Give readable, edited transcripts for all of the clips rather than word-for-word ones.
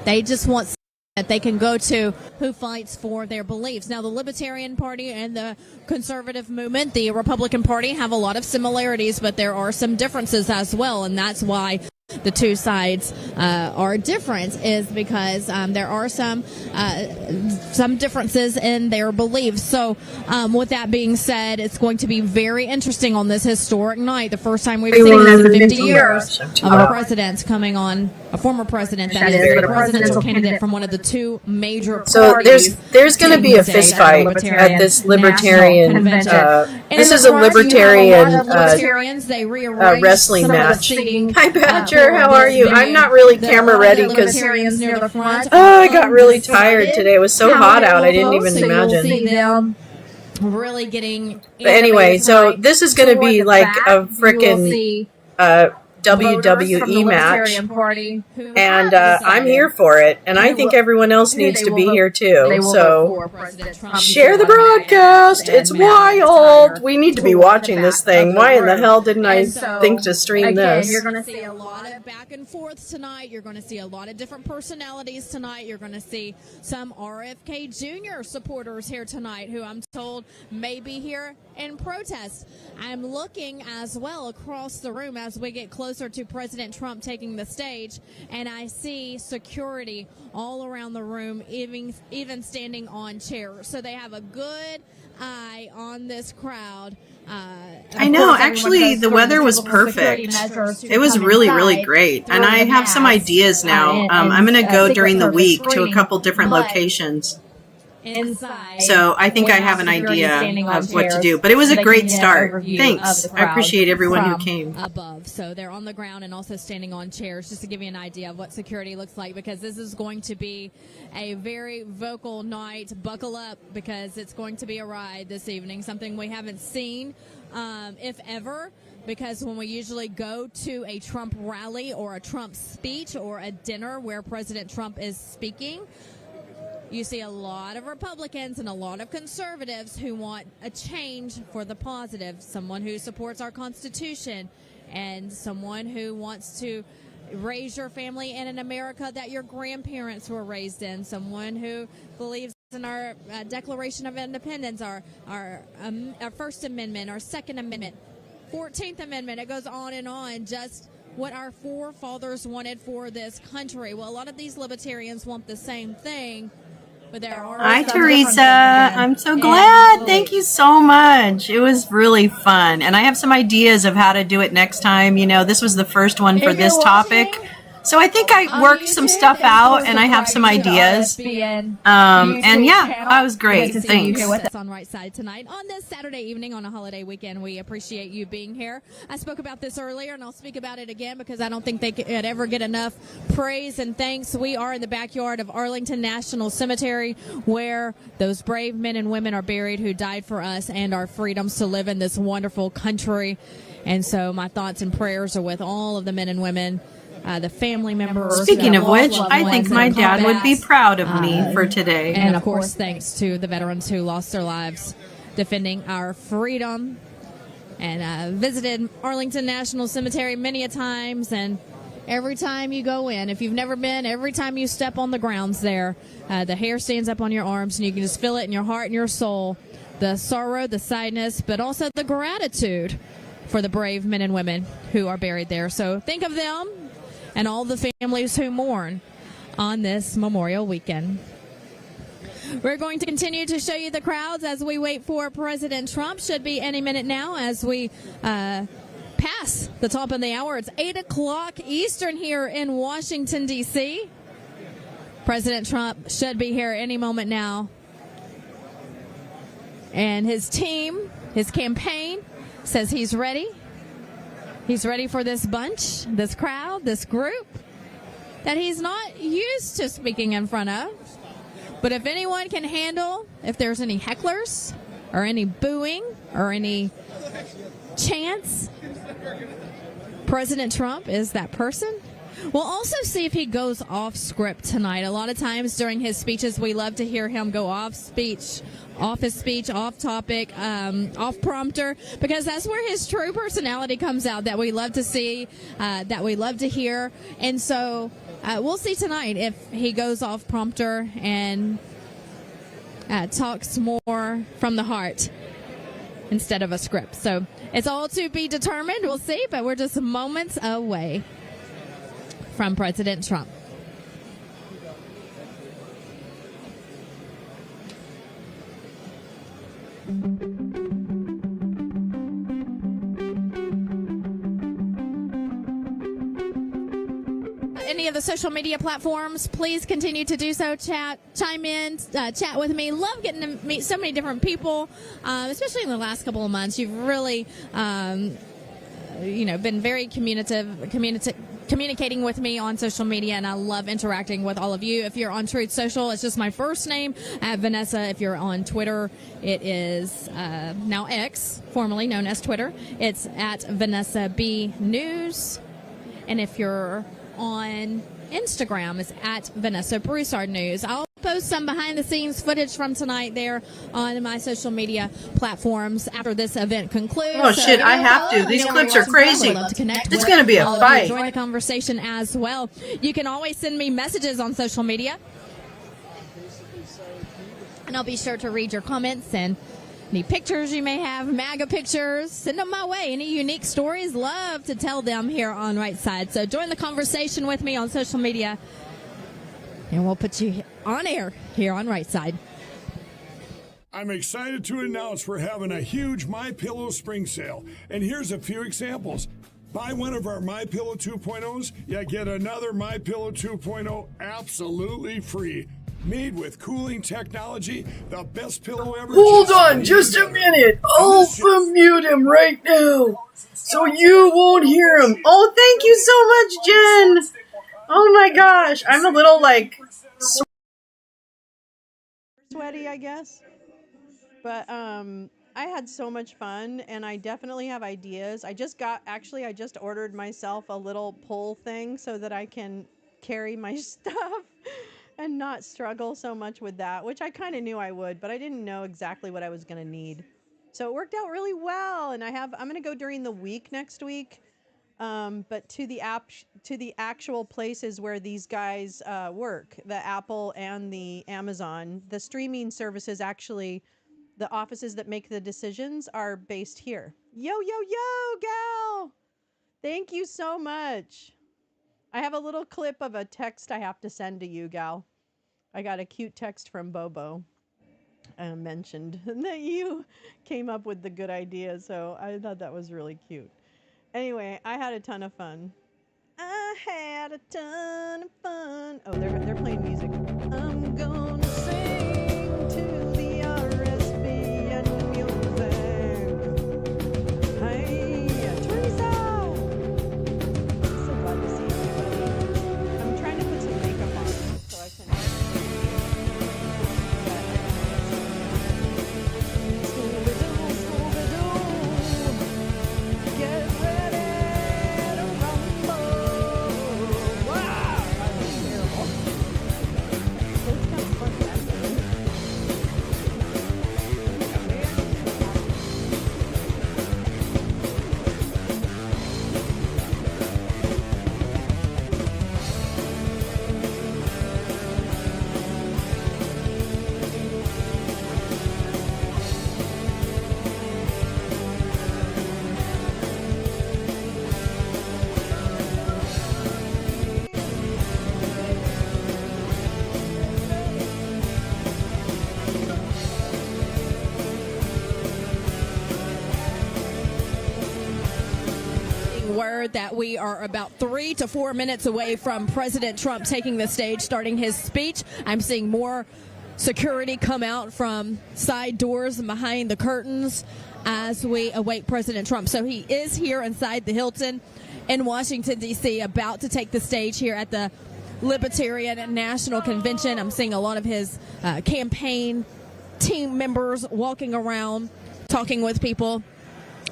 They just want that they can go to who fights for their beliefs. Now, the Libertarian Party and the conservative movement, the Republican Party, have a lot of similarities, but there are some differences as well, and that's why the two sides are different, is because there are some differences in their beliefs. So with that being said, it's going to be very interesting on this historic night, the first time we've seen in 50 years of a president coming on, a former president, that is, a presidential candidate from one of the two major parties. So there's going to be a fist fight at this Libertarian, this is a Libertarian wrestling match. Hi, Badger. How are you? I'm not really camera ready because I got really tired today. It was so hot out, I didn't even imagine. Really getting. But anyway, so this is going to be like a frickin' WWE match, and I'm here for it, and I think everyone else needs to be here too, so share the broadcast. It's wild. We need to be watching this thing. Why in the hell didn't I think to stream this? You're going to see a lot of back and forth tonight. You're going to see a lot of different personalities tonight. You're going to see some RFK Jr. supporters here tonight, who I'm told may be here in protest. I'm looking as well across the room as we get closer to President Trump taking the stage, and I see security all around the room, even standing on chairs. So they have a good eye on this crowd. I know, actually, the weather was perfect. It was really, really great. And I have some ideas now. I'm going to go during the week to a couple different locations. Inside. So I think I have an idea of what to do. But it was a great start. Thanks. I appreciate everyone who came. Above. So they're on the ground and also standing on chairs, just to give you an idea of what security looks like, because this is going to be a very vocal night. Buckle up, because it's going to be a ride this evening, something we haven't seen, if ever. Because when we usually go to a Trump rally or a Trump speech or a dinner where President Trump is speaking, you see a lot of Republicans and a lot of conservatives who want a change for the positive, someone who supports our Constitution, and someone who wants to raise your family in an America that your grandparents were raised in, someone who believes in our Declaration of Independence, our First Amendment, our Second Amendment, 14th Amendment. It goes on and on, just what our forefathers wanted for this country. Well, a lot of these libertarians want the same thing. But there are Hi, Teresa. I'm so glad. Thank you so much. It was really fun. And I have some ideas of how to do it next time. You know, this was the first one for this topic. So I think I worked some stuff out, and I have some ideas. And yeah, that was great. Thanks. On Right Side tonight on this Saturday evening on a holiday weekend. We appreciate you being here. I spoke about this earlier, and I'll speak about it again because I don't think they could ever get enough praise and thanks. We are in the backyard of Arlington National Cemetery, where those brave men and women are buried who died for us and our freedoms to live in this wonderful country. And so my thoughts and prayers are with all of the men and women, the family members. Speaking of which, I think my dad would be proud of me for today. And of course, thanks to the veterans who lost their lives defending our freedom. And visited Arlington National Cemetery many a times, and every time you go in, if you've never been, every time you step on the grounds there, the hair stands up on your arms, and you can just feel it in your heart and your soul, the sorrow, the sadness, but also the gratitude for the brave men and women who are buried there. So think of them and all the families who mourn on this Memorial Weekend. We're going to continue to show you the crowds as we wait for President Trump. Should be any minute now as we pass the top of the hour. It's 8 o'clock Eastern here in Washington, D.C. President Trump should be here any moment now. And his team, his campaign, says he's ready. He's ready for this bunch, this crowd, this group that he's not used to speaking in front of. But if anyone can handle, if there's any hecklers or any booing or any chants, President Trump is that person. We'll also see if he goes off script tonight. A lot of times during his speeches, we love to hear him go off his speech, off topic, off prompter, because that's where his true personality comes out, that we love to see, that we love to hear. And so we'll see tonight if he goes off prompter and talks more from the heart instead of a script. So it's all to be determined. We'll see, but we're just moments away from President Trump. Any of the social media platforms, please continue to do so. Chime in, chat with me. Love getting to meet so many different people, especially in the last couple of months. You've really, been very communicating with me on social media, and I love interacting with all of you. If you're on Truth Social, it's just my first name, @Vanessa. If you're on Twitter, it is now X, formerly known as Twitter. It's @VanessaB News. And if you're on Instagram, it's @Vanessa Broussard News. I'll post some behind-the-scenes footage from tonight there on my social media platforms after this event concludes. Oh, shit, I have to. These clips are crazy. It's going to be a fight. Join the conversation as well. You can always send me messages on social media, and I'll be sure to read your comments and any pictures you may have, MAGA pictures, send them my way. Any unique stories, love to tell them here on Right Side. So join the conversation with me on social media, and we'll put you on air here on Right Side. I'm excited to announce we're having a huge MyPillow spring sale. And here's a few examples. Buy one of our MyPillow 2.0s, you get another MyPillow 2.0 absolutely free. Made with cooling technology, the best pillow ever. Hold on just a minute. I'll mute him right now so you won't hear him. Oh, thank you so much, Jen. Oh my gosh. I'm a little sweaty, I guess. But I had so much fun, and I definitely have ideas. I just ordered myself a little pull thing so that I can carry my stuff and not struggle so much with that, which I kind of knew I would, but I didn't know exactly what I was going to need. So it worked out really well, and I'm going to go during the week next week, but to the actual places where these guys work, the Apple and the Amazon. The streaming services, actually, the offices that make the decisions are based here. Yo, gal! Thank you so much. I have a little clip of a text I have to send to you, gal. I got a cute text from Bobo. Mentioned that you came up with the good idea, so I thought that was really cute. Anyway, I had a ton of fun. Oh, they're playing music. I'm gonna sing to the RSB and music. Hey, Teresa! So glad to see everybody. I'm trying to put some makeup on so I can... Get ready to rumble. Wow! That was terrible. It's kind of fun, actually. Word that we are about 3 to 4 minutes away from President Trump taking the stage, starting his speech. I'm seeing more security come out from side doors and behind the curtains as we await President Trump. So he is here inside the Hilton in Washington, D.C., about to take the stage here at the Libertarian National Convention. I'm seeing a lot of his campaign team members walking around, talking with people.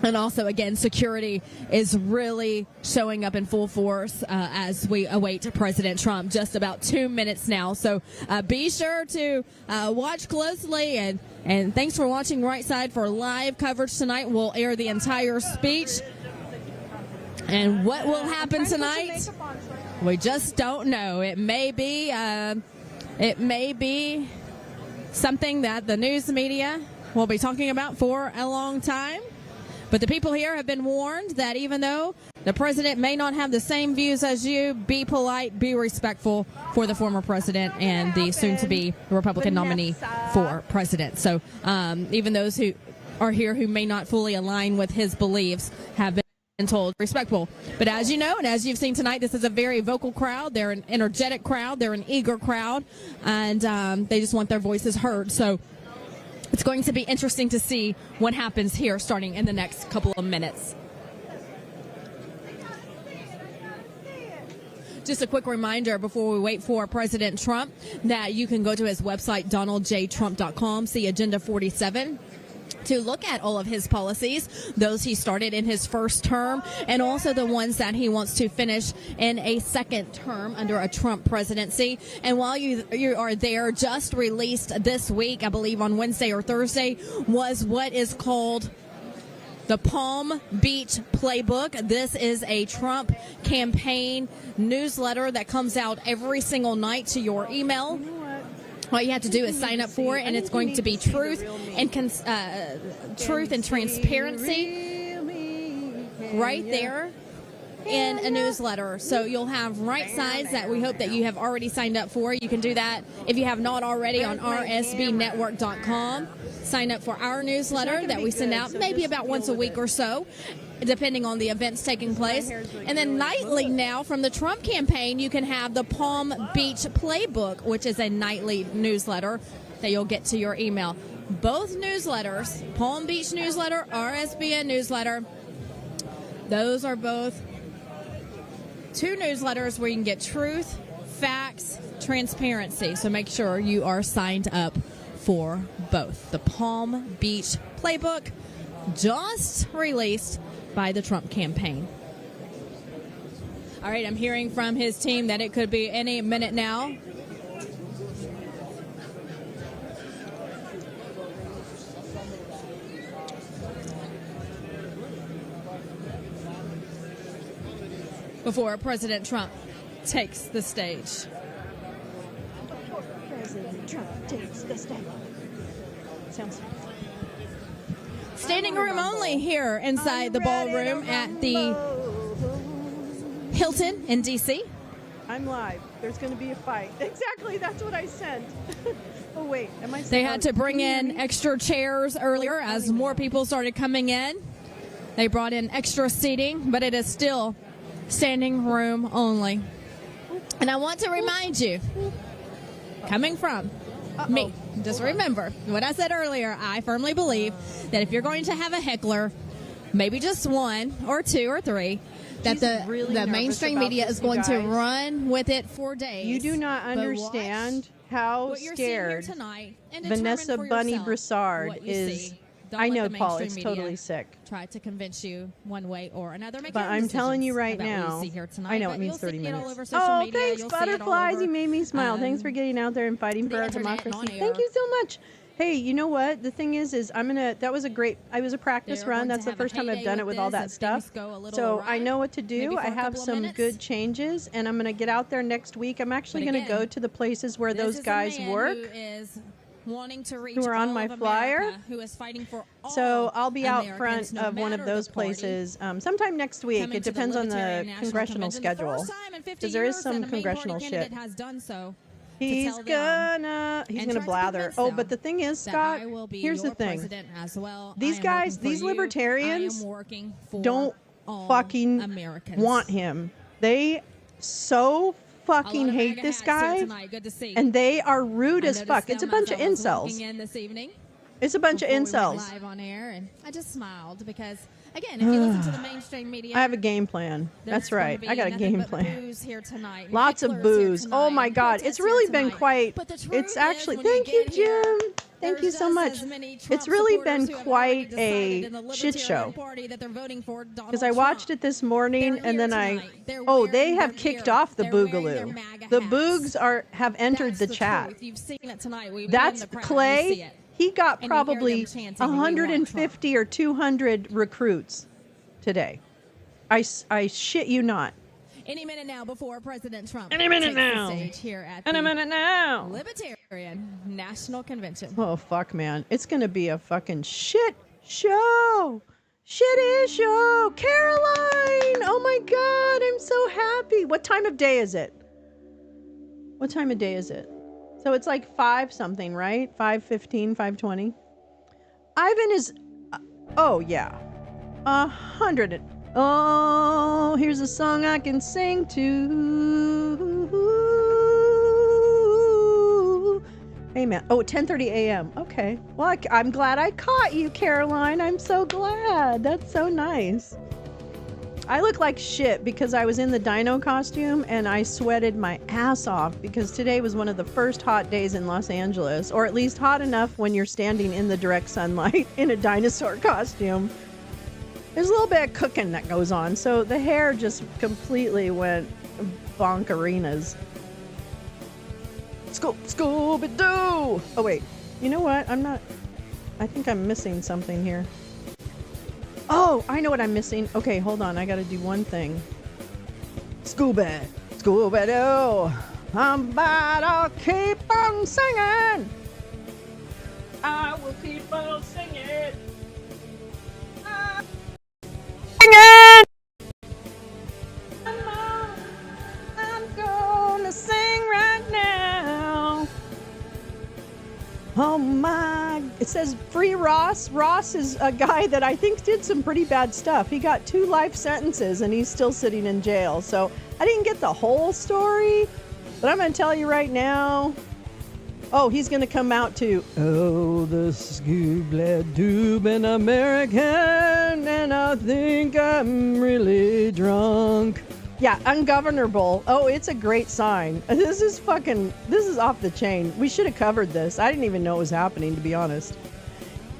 And also, again, security is really showing up in full force as we await President Trump. Just about 2 minutes now. So be sure to watch closely. And thanks for watching Right Side for live coverage tonight. We'll air the entire speech. And what will happen tonight? We just don't know. It may be something that the news media will be talking about for a long time. But the people here have been warned that even though the president may not have the same views as you, be polite, be respectful for the former president and the soon-to-be Republican nominee for president. So even those who are here who may not fully align with his beliefs have been told respectful. But as you know, and as you've seen tonight, this is a very vocal crowd. They're an energetic crowd. They're an eager crowd. And they just want their voices heard. So it's going to be interesting to see what happens here starting in the next couple of minutes. Just a quick reminder before we wait for President Trump that you can go to his website, donaldjtrump.com, see Agenda 47, to look at all of his policies, those he started in his first term, and also the ones that he wants to finish in a second term under a Trump presidency. And while you are there, just released this week, I believe on Wednesday or Thursday, was what is called the Palm Beach Playbook. This is a Trump campaign newsletter that comes out every single night to your email. All you have to do is sign up for it, and it's going to be truth and transparency right there in a newsletter. So you'll have right sides that we hope that you have already signed up for. You can do that if you have not already on rsbnetwork.com. Sign up for our newsletter that we send out maybe about once a week or so, depending on the events taking place. And then nightly now from the Trump campaign, you can have the Palm Beach Playbook, which is a nightly newsletter that you'll get to your email. Both newsletters, Palm Beach newsletter, RSBN newsletter, those are both two newsletters where you can get truth, facts, transparency. So make sure you are signed up for both. The Palm Beach Playbook, just released by the Trump campaign. All right, I'm hearing from his team that it could be any minute now. Before President Trump takes the stage. President Trump takes the stage. Sounds standing room only here inside the ballroom at the Hilton in D.C. I'm live. There's going to be a fight. Exactly, that's what I sent. Oh, wait. Am I? They had to bring in extra chairs earlier as more people started coming in. They brought in extra seating, but it is still standing room only. And I want to remind you, coming from me, just remember what I said earlier. I firmly believe that if you're going to have a heckler, maybe just one or two or three, that the mainstream media is going to run with it for days. You do not understand how scared Vanessa Bunny Broussard is. I know, Paul, it's totally sick. Try to convince you one way or another. But I'm telling you right now, I know it means 30 minutes. Oh, thanks, butterflies. You made me smile. Thanks for getting out there and fighting for our democracy. Thank you so much. Hey, you know what? The thing is that was a great, I was a practice run. That's the first time I've done it with all that stuff. So I know what to do. I have some good changes, and I'm going to get out there next week. I'm actually going to go to the places where those guys work. Wanting to reach who are on my flyer, who is fighting for all so I'll be out front no of one of those places sometime next week. It depends on the congressional schedule, because there is some congressional shit. He's gonna blather. Oh, but the thing is, Scott, here's the thing. These guys, these libertarians, don't fucking want him. They so fucking hate this guy, and they are rude as fuck. It's a bunch of incels. It's a bunch of incels. Live on air, and I just smiled because, again, if you listen to the mainstream media, I have a game plan. That's right. I got a game plan. Lots of booze. Oh my God, it's really been quite. It's actually. Thank you, Jim. Thank you so much. It's really been quite a shit show. Because I watched it this morning, and then they have kicked off the Boogaloo. The Boogs have entered the chat. That's Clay. He got probably 150 or 200 recruits today. I shit you not. Any minute now before President Trump Any minute takes now. the stage here at Any the minute now. Libertarian National Convention. Oh, fuck, man. It's going to be a fucking shit show. Shitty show. Caroline. Oh, my God. I'm so happy. What time of day is it? What time of day is it? So it's like 5 something, right? 5:15, 5:20. Ivan is... oh, yeah. 100. Oh, here's a song I can sing to. Hey, man. Oh, 10:30 a.m. Okay. Well, I'm glad I caught you, Caroline. I'm so glad. That's so nice. I look like shit because I was in the dino costume and I sweated my ass off because today was one of the first hot days in Los Angeles, or at least hot enough when you're standing in the direct sunlight in a dinosaur costume. There's a little bit of cooking that goes on, so the hair just completely went bonkerinas. Scooby-Doo! Oh, wait. You know what? I think I'm missing something here. Oh, I know what I'm missing. Okay, hold on. I gotta do one thing. Scooby-Doo! I'll keep on singing! I will keep on singing! Singing! I'm gonna sing right now. Oh my, it says free Ross. Ross is a guy that I think did some pretty bad stuff. He got 2 life sentences and he's still sitting in jail. So I didn't get the whole story, but I'm going to tell you right now. Oh, he's going to come out to, oh, the Scooby-Doo been American and I think I'm really drunk. Yeah, ungovernable. Oh, it's a great sign. This is off the chain. We should have covered this. I didn't even know it was happening, to be honest.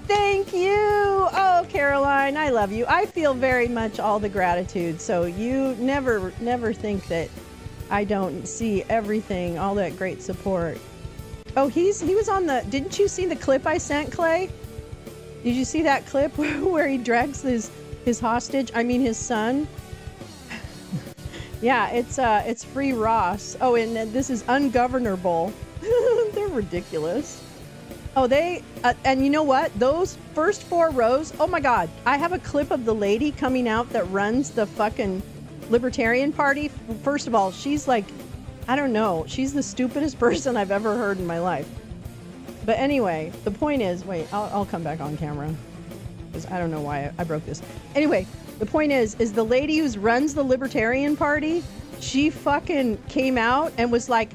Thank you. Oh, Caroline, I love you. I feel very much all the gratitude. So you never think that I don't see everything, all that great support. Oh, he was on the, didn't you see the clip I sent, Clay? Did you see that clip where he drags his hostage? I mean, his son. Yeah, it's free Ross. Oh, and this is ungovernable. They're ridiculous. Oh, and you know what? Those first 4 rows, oh my God. I have a clip of the lady coming out that runs the fucking Libertarian Party. First of all, she's like, I don't know. She's the stupidest person I've ever heard in my life. But anyway, the point is, wait, I'll come back on camera. Because I don't know why I broke this. Anyway. The point is the lady who runs the Libertarian Party, she fucking came out and was like,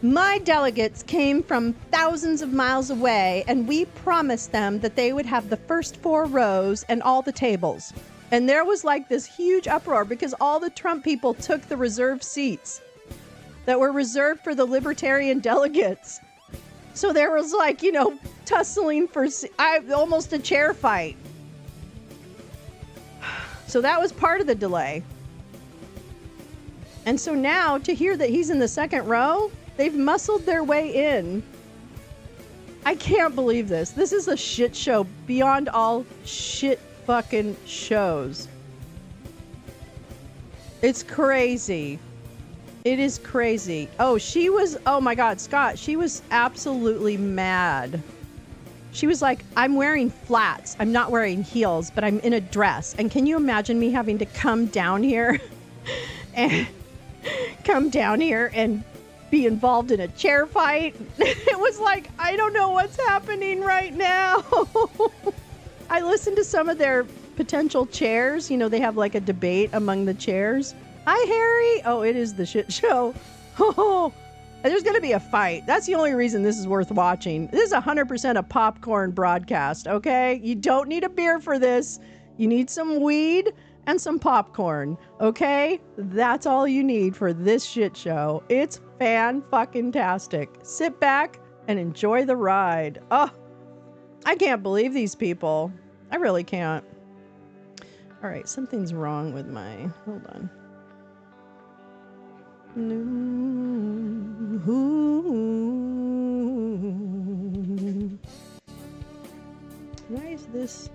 my delegates came from thousands of miles away and we promised them that they would have the first 4 rows and all the tables. And there was like this huge uproar because all the Trump people took the reserved seats that were reserved for the Libertarian delegates. So there was like, tussling for almost a chair fight. So that was part of the delay. And so now to hear that he's in the second row, they've muscled their way in. I can't believe this. This is a shit show beyond all shit fucking shows. It's crazy. It is crazy. Oh, oh my God, Scott, she was absolutely mad. She was like, I'm wearing flats. I'm not wearing heels, but I'm in a dress. And can you imagine me having to come down here and be involved in a chair fight? It was like, I don't know what's happening right now. I listened to some of their potential chairs. They have like a debate among the chairs. Hi, Harry. Oh, it is the shit show. Oh, there's going to be a fight. That's the only reason this is worth watching. This is 100% a popcorn broadcast, okay? You don't need a beer for this. You need some weed and some popcorn, okay? That's all you need for this shit show. It's fan-fucking-tastic. Sit back and enjoy the ride. Oh, I can't believe these people. I really can't. All right, something's wrong with my... Hold on. Why is this?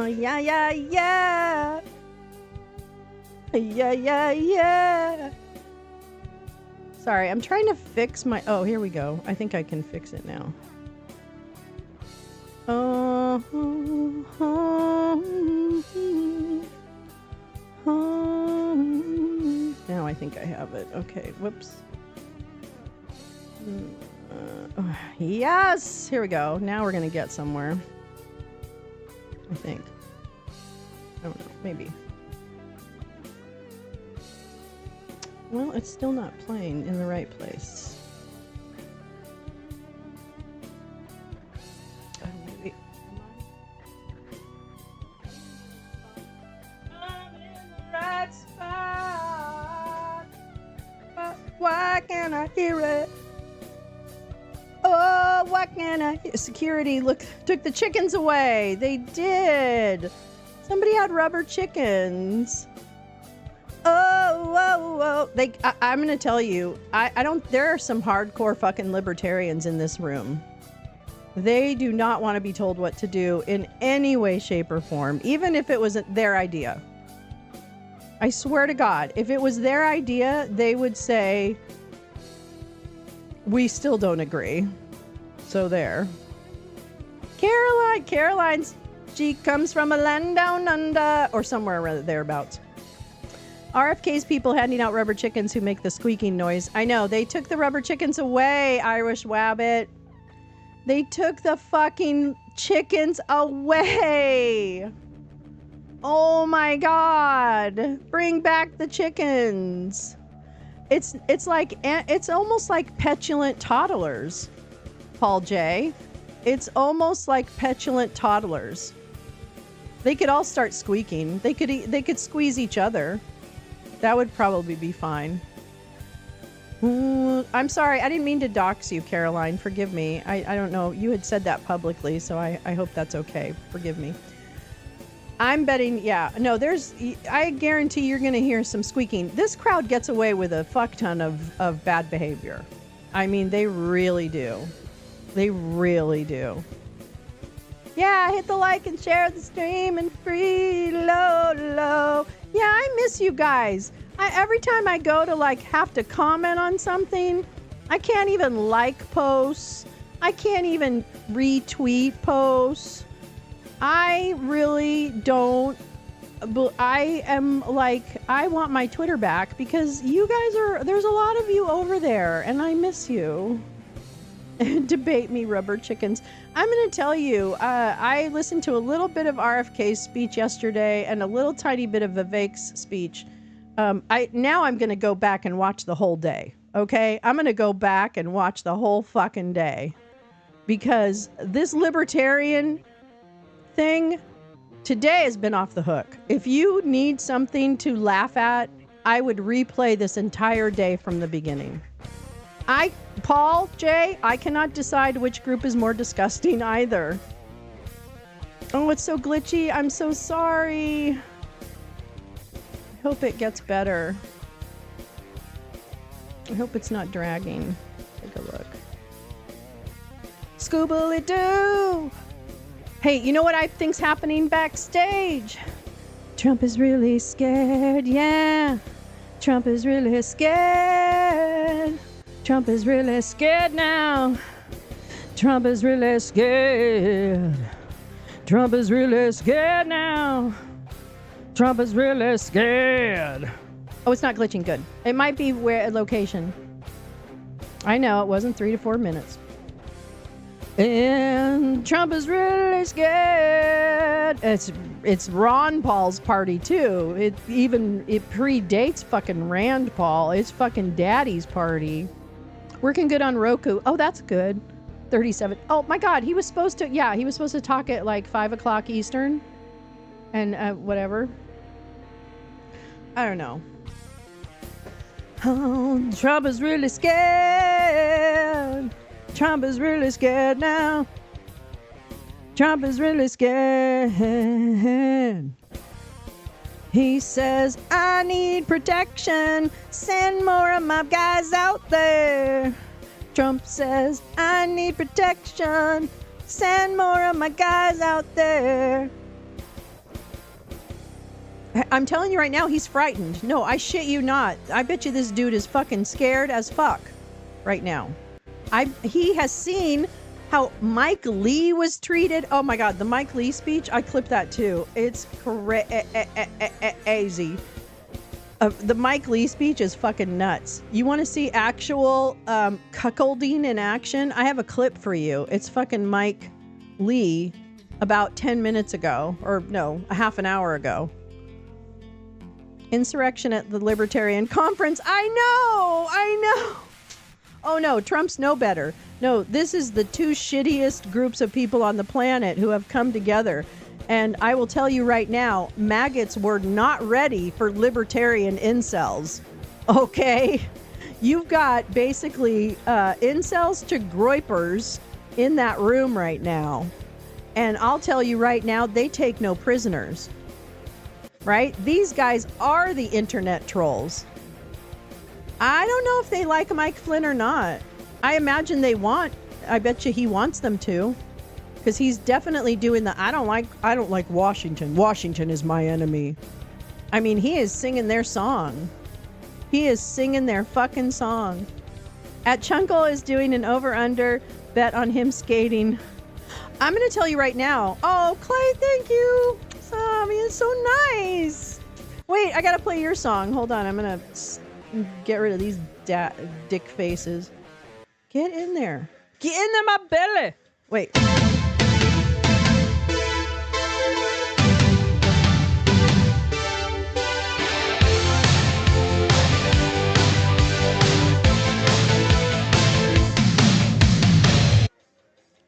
Yeah, yeah, yeah. Yeah, yeah, yeah. Sorry, I'm trying to fix my... Oh, here we go. I think I can fix it now. Now I think I have it. Okay, whoops. Yes! Here we go. Now we're gonna get somewhere. I think. I don't know. Maybe. Well, it's still not playing in the right place. Maybe. I'm in the right spot. But why can't I hear it? Oh, why can't I hear? Security took the chickens away. They did. Somebody had rubber chickens. I'm gonna tell you, I don't, there are some hardcore fucking libertarians in this room. They do not want to be told what to do in any way, shape, or form, even if it wasn't their idea. I swear to God, if it was their idea, they would say, we still don't agree. So there. Caroline's, she comes from a land down under, or somewhere around thereabouts. RFK's people handing out rubber chickens who make the squeaking noise. I know, they took the rubber chickens away, Irish Wabbit. They took the fucking chickens away. Oh my God. Bring back the chickens. It's almost like petulant toddlers, Paul J. It's almost like petulant toddlers. They could all start squeaking. They could squeeze each other. That would probably be fine. I'm sorry. I didn't mean to dox you, Caroline. Forgive me. I don't know. You had said that publicly, so I hope that's okay. Forgive me. I'm betting, yeah. No, I guarantee you're going to hear some squeaking. This crowd gets away with a fuck ton of bad behavior. I mean, they really do. They really do. Yeah, hit the like and share the stream and free low. Yeah, I miss you guys. Every time I go to have to comment on something, I can't even like posts. I can't even retweet posts. I really don't. I am I want my Twitter back because you guys there's a lot of you over there and I miss you. Debate me, rubber chickens. I'm going to tell you, I listened to a little bit of RFK's speech yesterday and a little tiny bit of Vivek's speech. Now I'm going to go back and watch the whole day. Okay? I'm going to go back and watch the whole fucking day because this libertarian thing today has been off the hook. If you need something to laugh at, I would replay this entire day from the beginning. Paul J, I cannot decide which group is more disgusting either. Oh, it's so glitchy. I'm so sorry. I hope it gets better. I hope it's not dragging. Take a look. Scooby-Doo! Hey, you know what I think's happening backstage? Trump is really scared, yeah. Trump is really scared. Trump is really scared now. Trump is really scared. Trump is really scared now. Trump is really scared. Oh, it's not glitching good. It might be where location. I know, it wasn't 3 to 4 minutes. And Trump is really scared. It's Ron Paul's party too. It predates fucking Rand Paul. It's fucking Daddy's party. Working good on Roku. Oh, that's good. 37. Oh my God, he was supposed to talk at 5 o'clock Eastern. And whatever. I don't know. Oh, Trump is really scared. Trump is really scared now. Trump is really scared. He says, I need protection. Send more of my guys out there. Trump says, I need protection. Send more of my guys out there. I'm telling you right now, he's frightened. No, I shit you not. I bet you this dude is fucking scared as fuck right now. He has seen how Mike Lee was treated. Oh my God, the Mike Lee speech, I clipped that too. It's crazy. The Mike Lee speech is fucking nuts. You want to see actual cuckolding in action? I have a clip for you. It's fucking Mike Lee about 10 minutes ago. Or no, a half an hour ago. Insurrection at the Libertarian Conference. I know. Oh no, Trump's no better. No, this is the two shittiest groups of people on the planet who have come together. And I will tell you right now, maggots were not ready for libertarian incels. Okay? You've got basically incels to groypers in that room right now. And I'll tell you right now, they take no prisoners. Right? These guys are the internet trolls. I don't know if they like Mike Flynn or not. I imagine they want. I bet you he wants them to. Because he's definitely doing the I don't like Washington. Washington is my enemy. I mean, he is singing their song. He is singing their fucking song. At Chunkle is doing an over-under bet on him skating. I'm going to tell you right now. Oh, Clay, thank you. I mean, it's so nice. Wait, I got to play your song. Hold on. I'm going to get rid of these dick faces. Get in there. Get in my belly. Wait.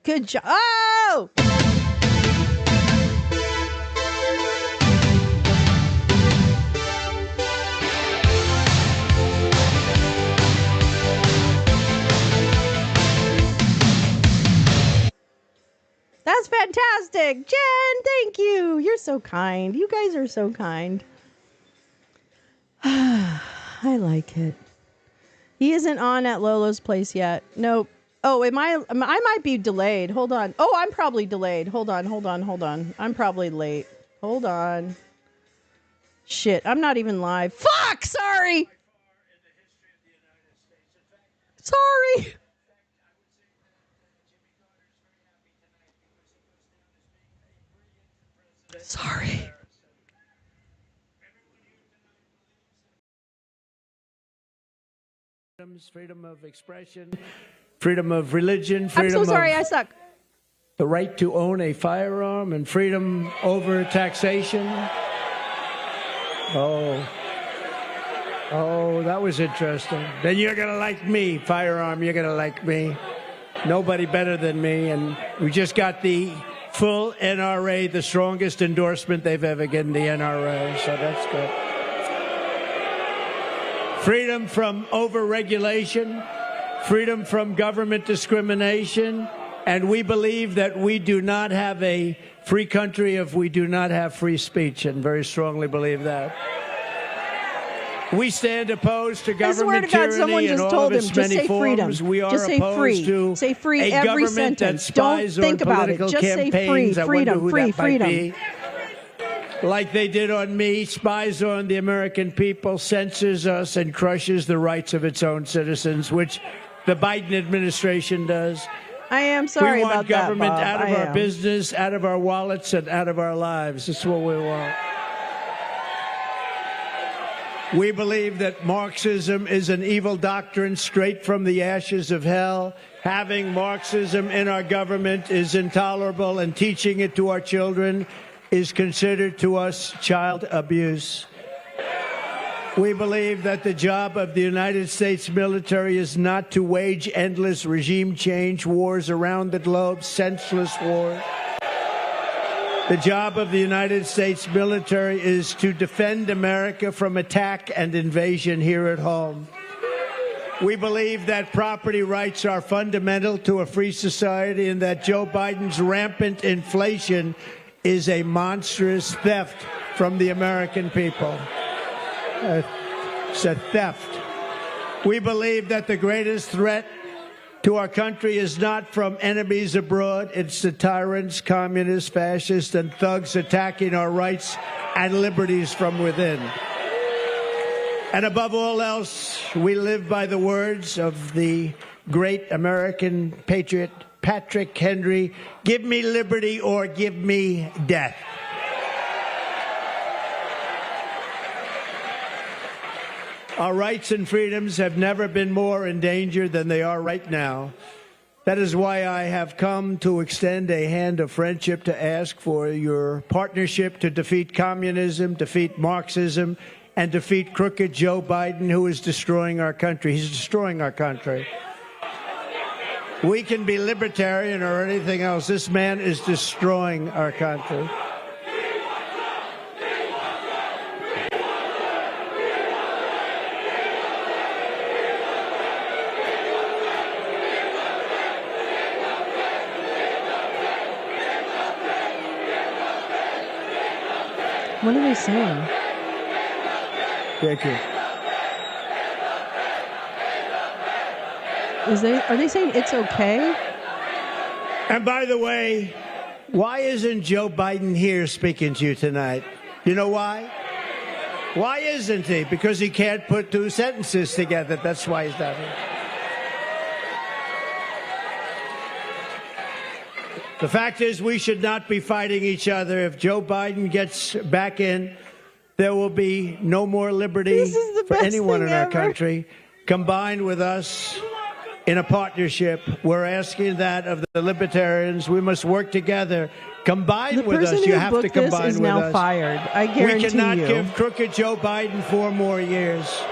Good job. Oh! That's fantastic. Jen, thank you. You're so kind. You guys are so kind. I like it. He isn't on at Lolo's place yet. Nope. Oh, I might be delayed. Hold on. Oh, I'm probably delayed. Hold on. I'm probably late. Hold on. Shit, I'm not even live. Fuck! Sorry! Sorry! Sorry. Freedom of expression, freedom of religion, freedom I'm so sorry, of I suck. the right to own a firearm, and freedom over taxation. Oh, that was interesting. Then you're going to like me, firearm, you're going to like me. Nobody better than me. And we just got the full NRA, the strongest endorsement they've ever given the NRA, so that's good. Freedom from overregulation, freedom from government discrimination, and we believe that we do not have a free country if we do not have free speech, and very strongly believe that. We stand opposed to government tyranny in all of its many forms. We are opposed to a government that spies on political campaigns. I wonder who that might be. Like they did on me, spies on the American people, censors us, and crushes the rights of its own citizens, which the Biden administration does. I am sorry about that, We want government out of our business, out of our wallets, and out of our lives. That's what we want. We believe that Marxism is an evil doctrine straight from the ashes of hell. Having Marxism in our government is intolerable, and teaching it to our children is considered to us child abuse. We believe that the job of the United States military is not to wage endless regime change wars around the globe, senseless wars. The job of the United States military is to defend America from attack and invasion here at home. We believe that property rights are fundamental to a free society, and that Joe Biden's rampant inflation is a monstrous theft from the American people. It's a theft. We believe that the greatest threat to our country is not from enemies abroad. It's the tyrants, communists, fascists, and thugs attacking our rights and liberties from within. And above all else, we live by the words of the great American patriot, Patrick Henry, give me liberty or give me death. Our rights and freedoms have never been more in danger than they are right now. That is why I have come to extend a hand of friendship to ask for your partnership to defeat communism, defeat Marxism, and defeat crooked Joe Biden, who is destroying our country. He's destroying our country. We can be libertarian or anything else. This man is destroying our country. What are they saying? Thank you. Are they saying it's okay? And by the way, why isn't Joe Biden here speaking to you tonight? You know why? Why isn't he? Because he can't put two sentences together. That's why he's not here. The fact is, we should not be fighting each other. If Joe Biden gets back in, there will be no more liberty for anyone in our country. Combined with us in a partnership, we're asking that of the libertarians. We must work together. Combine with us. You have to combine with us. The person who booked this is now fired. I guarantee you. We cannot give crooked Joe Biden 4 more years.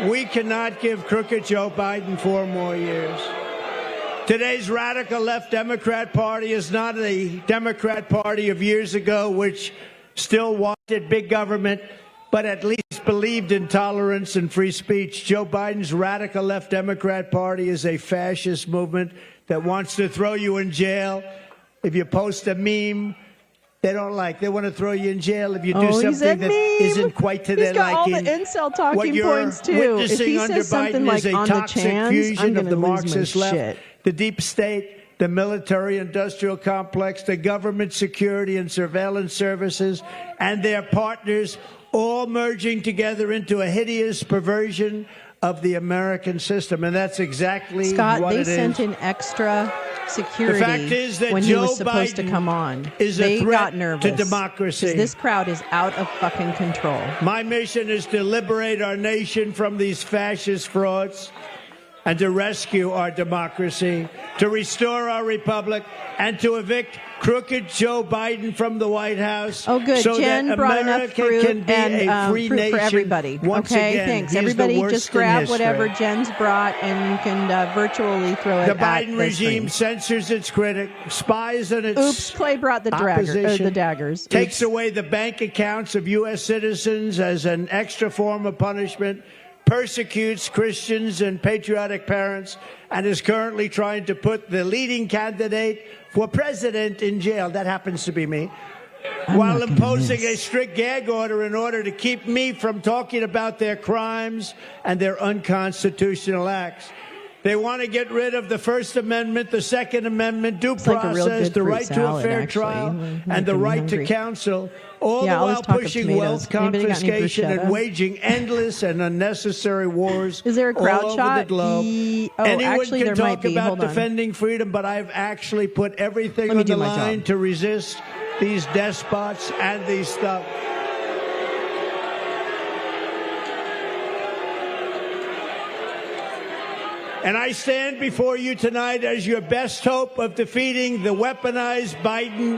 We cannot give crooked Joe Biden 4 more years. Today's radical left Democrat Party is not a Democrat Party of years ago, which still wanted big government, but at least believed in tolerance and free speech. Joe Biden's radical left Democrat Party is a fascist movement that wants to throw you in jail. If you post a meme they don't like, they want to throw you in jail if you do something that isn't quite to their liking. He's got all the incel talking points, too. If he says something like on the chans, I'm going to lose my shit. The deep state, the military-industrial complex, the government security and surveillance services, and their partners all merging together into a hideous perversion of the American system. And that's exactly Scott, what it is. Scott, they sent in extra security the fact is that when Joe he was supposed Biden to come on. Is they a threat got nervous to democracy. This crowd is out of fucking control. My mission is to liberate our nation from these fascist frauds and to rescue our democracy, to restore our republic, and to evict crooked Joe Biden from the White House. Oh, good. So Jen that brought America enough fruit can be and a free fruit nation for everybody. Once okay, again, thanks. he's Everybody the worst just grab in whatever history. Jen's brought, and you can virtually throw it The at Biden the regime screen. censors its critics, spies on its Oops, Clay brought the daggers. Takes away the bank accounts of U.S. citizens as an extra form of punishment, persecutes Christians and patriotic parents, and is currently trying to put the leading candidate for president in jail. That happens to be me. While imposing a strict gag order in order to keep me from talking about their crimes and their unconstitutional acts. They want to get rid of the First Amendment, the Second Amendment, due process, the right to a fair trial, and the right to counsel, all the while pushing wealth confiscation and waging endless and unnecessary wars Is there a crowd all shot? over the globe. Anyone actually, can there talk might be. about Hold on. defending freedom, but I've actually put everything on the line to resist these despots and these stuff. And I stand before you tonight as your best hope of defeating the weaponized Biden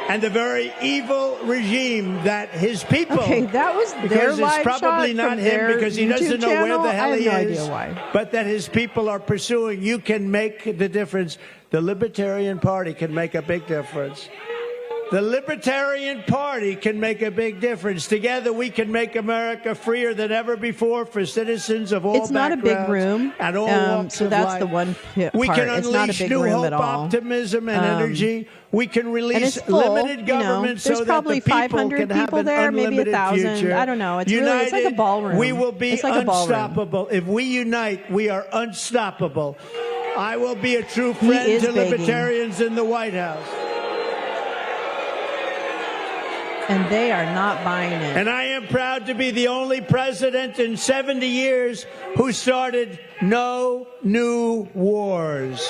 and the very evil regime that his people. Okay, that was their because live it's probably shot not from him their because he YouTube doesn't know channel. where the hell I have he no is. idea why. But that his people are pursuing. You can make the difference. The Libertarian Party can make a big difference. The Libertarian Party can make a big difference. Together, we can make America freer than ever before for citizens of all It's not a big room, and all walks so of that's life. the one part. We can It's not a unleash big new room hope, at all. optimism, and energy. We can And release it's full, limited government there's so that probably the people 500 can have people an there, maybe unlimited 1,000. future. I don't know. It's United, really, it's like a ballroom. we will be It's like a ballroom. unstoppable. If we unite, we are unstoppable. I will be a true friend is to begging. libertarians in the White House. And they are not buying it. And I am proud to be the only president in 70 years who started no new wars.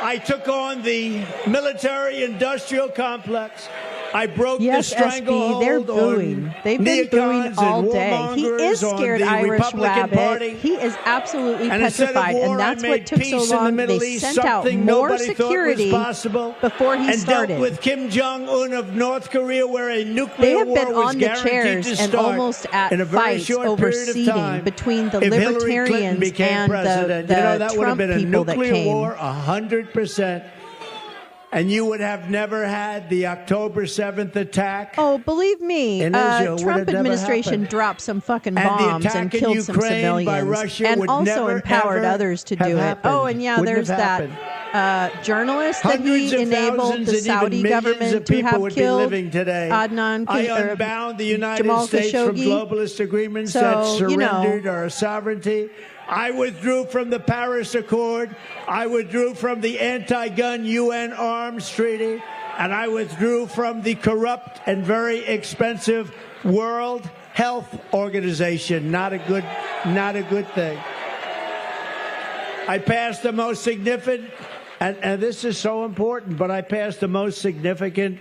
I took on the military-industrial complex. I broke the stranglehold they're booing. They've been booing all day. He is scared Irish rabbit. He is absolutely petrified, and that's what took so long. They sent out more security before he started. Dealt with Kim Jong-un of North Korea, where a nuclear They have been war was on the guaranteed chairs to and start almost at in a very fights short over period of seating time. between the If Hillary Clinton Libertarians became and president, the that would have Trump been a people that nuclear came. war, 100%. And you would have never had the October 7th attack. Oh, believe me, in Israel would Trump have never administration happened. dropped some fucking And the bombs attack and in killed some Ukraine by civilians, Russia and would also never, empowered ever others to have do it. happened. Oh, and yeah, Wouldn't there's have that happened. journalist that Hundreds he of enabled thousands the and Saudi even millions government of to people have would killed be living today. Adnan I or unbound the United Jamal States from Khashoggi. globalist agreements So, that you know. surrendered our sovereignty. I withdrew from the Paris Accord. I withdrew from the anti-gun UN arms treaty. And I withdrew from the corrupt and very expensive World Health Organization. Not a good thing. I passed the most significant, and this is so important, but I passed the most significant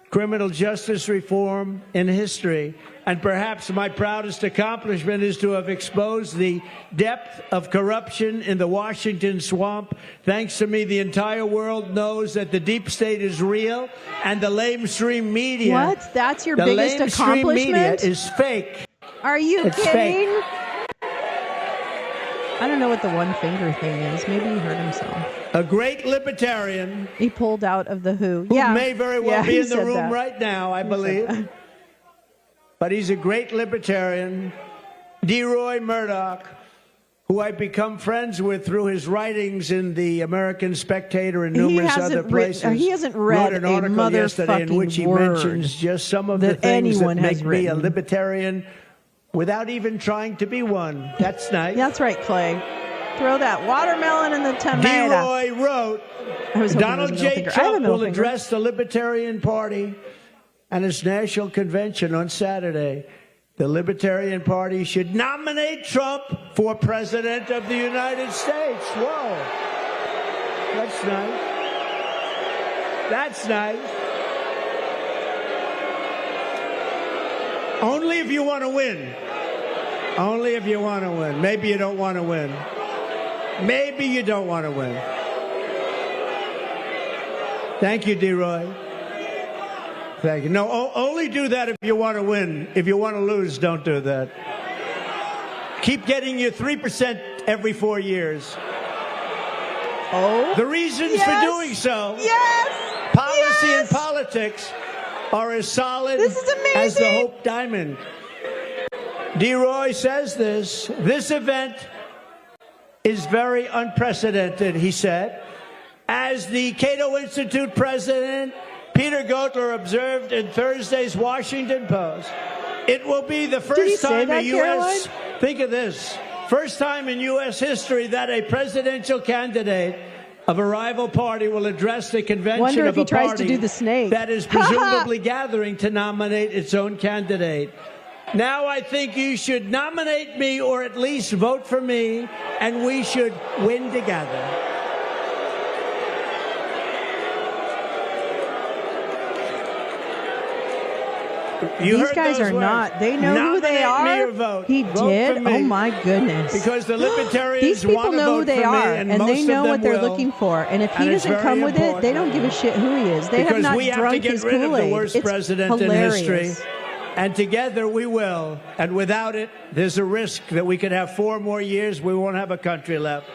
criminal justice reform in history. And perhaps my proudest accomplishment is to have exposed the depth of corruption in the Washington swamp. Thanks to me, the entire world knows that the deep state is real, and the lamestream media. What? That's your the biggest lamestream media accomplishment? is fake. Are you It's kidding? fake. I don't know what the one finger thing is. Maybe he hurt himself. A great libertarian He pulled out of the WHO. who Yeah, may very well yeah, be he in the said room that. right now, I He said believe. that. But he's a great libertarian, DeRoy Murdoch, who I've become friends with through his writings in the American Spectator and numerous other places. He hasn't read Wrote an a article yesterday in which he motherfucking word mentions just some of the that things that anyone has make me a written. libertarian without even trying to be one. That's nice. That's right, Clay. Throw that watermelon in the tomato. DeRoy wrote, I was hoping it Donald was a middle J. finger. I have a Trump middle will finger. address the Libertarian Party and its national convention on Saturday. The Libertarian Party should nominate Trump for President of the United States. Whoa. That's nice. That's nice. Only if you want to win. Only if you want to win. Maybe you don't want to win. Maybe you don't want to win. Thank you, DeRoy. Thank you. No, only do that if you want to win. If you want to lose, don't do that. Keep getting your 3% every 4 years. Oh. The reasons Yes. for doing so, Yes. policy Yes. and politics, are as solid This is amazing. as the Hope Diamond. DeRoy says this event is very unprecedented, he said. As the Cato Institute president, Peter Gotler, observed in Thursday's Washington Post, it will be the Did he first say time that, in U.S. Think of this. First time in U.S. history that a presidential candidate of a rival party will address the convention Wonder if of he a tries to party do the snake. that is presumably gathering to nominate its own candidate. Now I think you should nominate me, or at least vote for me, and we should win together. These guys are not. They know who they Nominate me are. or vote. He Vote did. for me. Oh my goodness. Because the Libertarians These people want to know vote who they for me, are, and and most they of know them what they're will. looking for. And if he And it's doesn't come very with it, they don't important. give a shit who he is. They have Because not we have to drunk get his rid of the Kool-Aid. worst It's president hilarious. in history. And together we will. And without it, there's a risk that we could have 4 more years. We won't have a country left.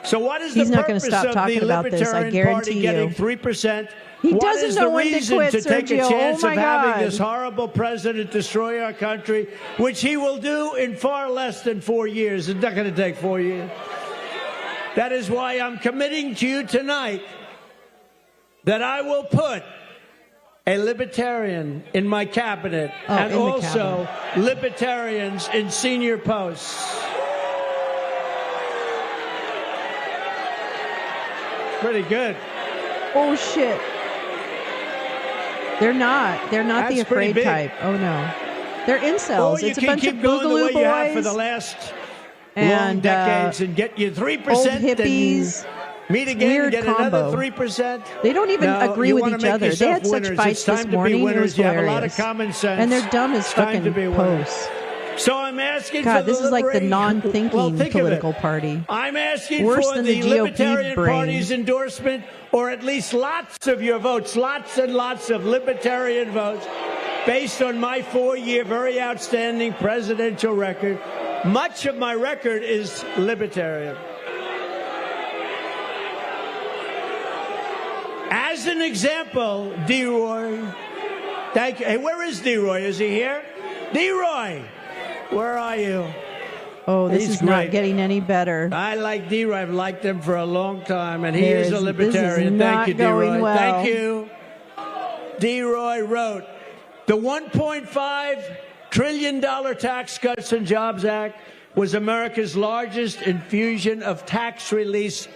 So what is He's the not going purpose to stop of talking the about this, I Libertarian guarantee Party getting you. 3%? He What doesn't is know the when to reason quit, to take a Sergio. chance Oh my of having God. this horrible president destroy our country, which he will do in far less than 4 years? It's not going to take 4 years. That is why I'm committing to you tonight that I will put a libertarian in my cabinet and also libertarians in senior posts. Pretty good. Oh, shit. They're not. They're not the afraid type. Oh, no. They're incels. It's a bunch of boogaloo boys. You have for the last long decades and get you 3%. Old hippies. Meet again, weird get combo. another 3%. They don't even agree with each other. They had such winners. fights this morning. It was you have a lot hilarious. of common sense. And they're dumb as fucking posts. So I'm asking God, for the this is like the non-thinking political party. I'm asking Worse for than the the GOP Libertarian brain. Party's endorsement, or at least lots of your votes, lots and lots of Libertarian votes, based on my 4-year, very outstanding presidential record. Much of my record is Libertarian. As an example, D-Roy, thank you. Hey, where is D-Roy? Is he here? D-Roy, where are you? Oh, this He's is not great. getting any better. I like D-Roy. I've liked him for a long time, and he is a This is libertarian. not Thank you, D-Roy. going well. Thank you. D-Roy wrote, the $1.5 trillion Tax Cuts and Jobs Act was America's largest infusion of tax release.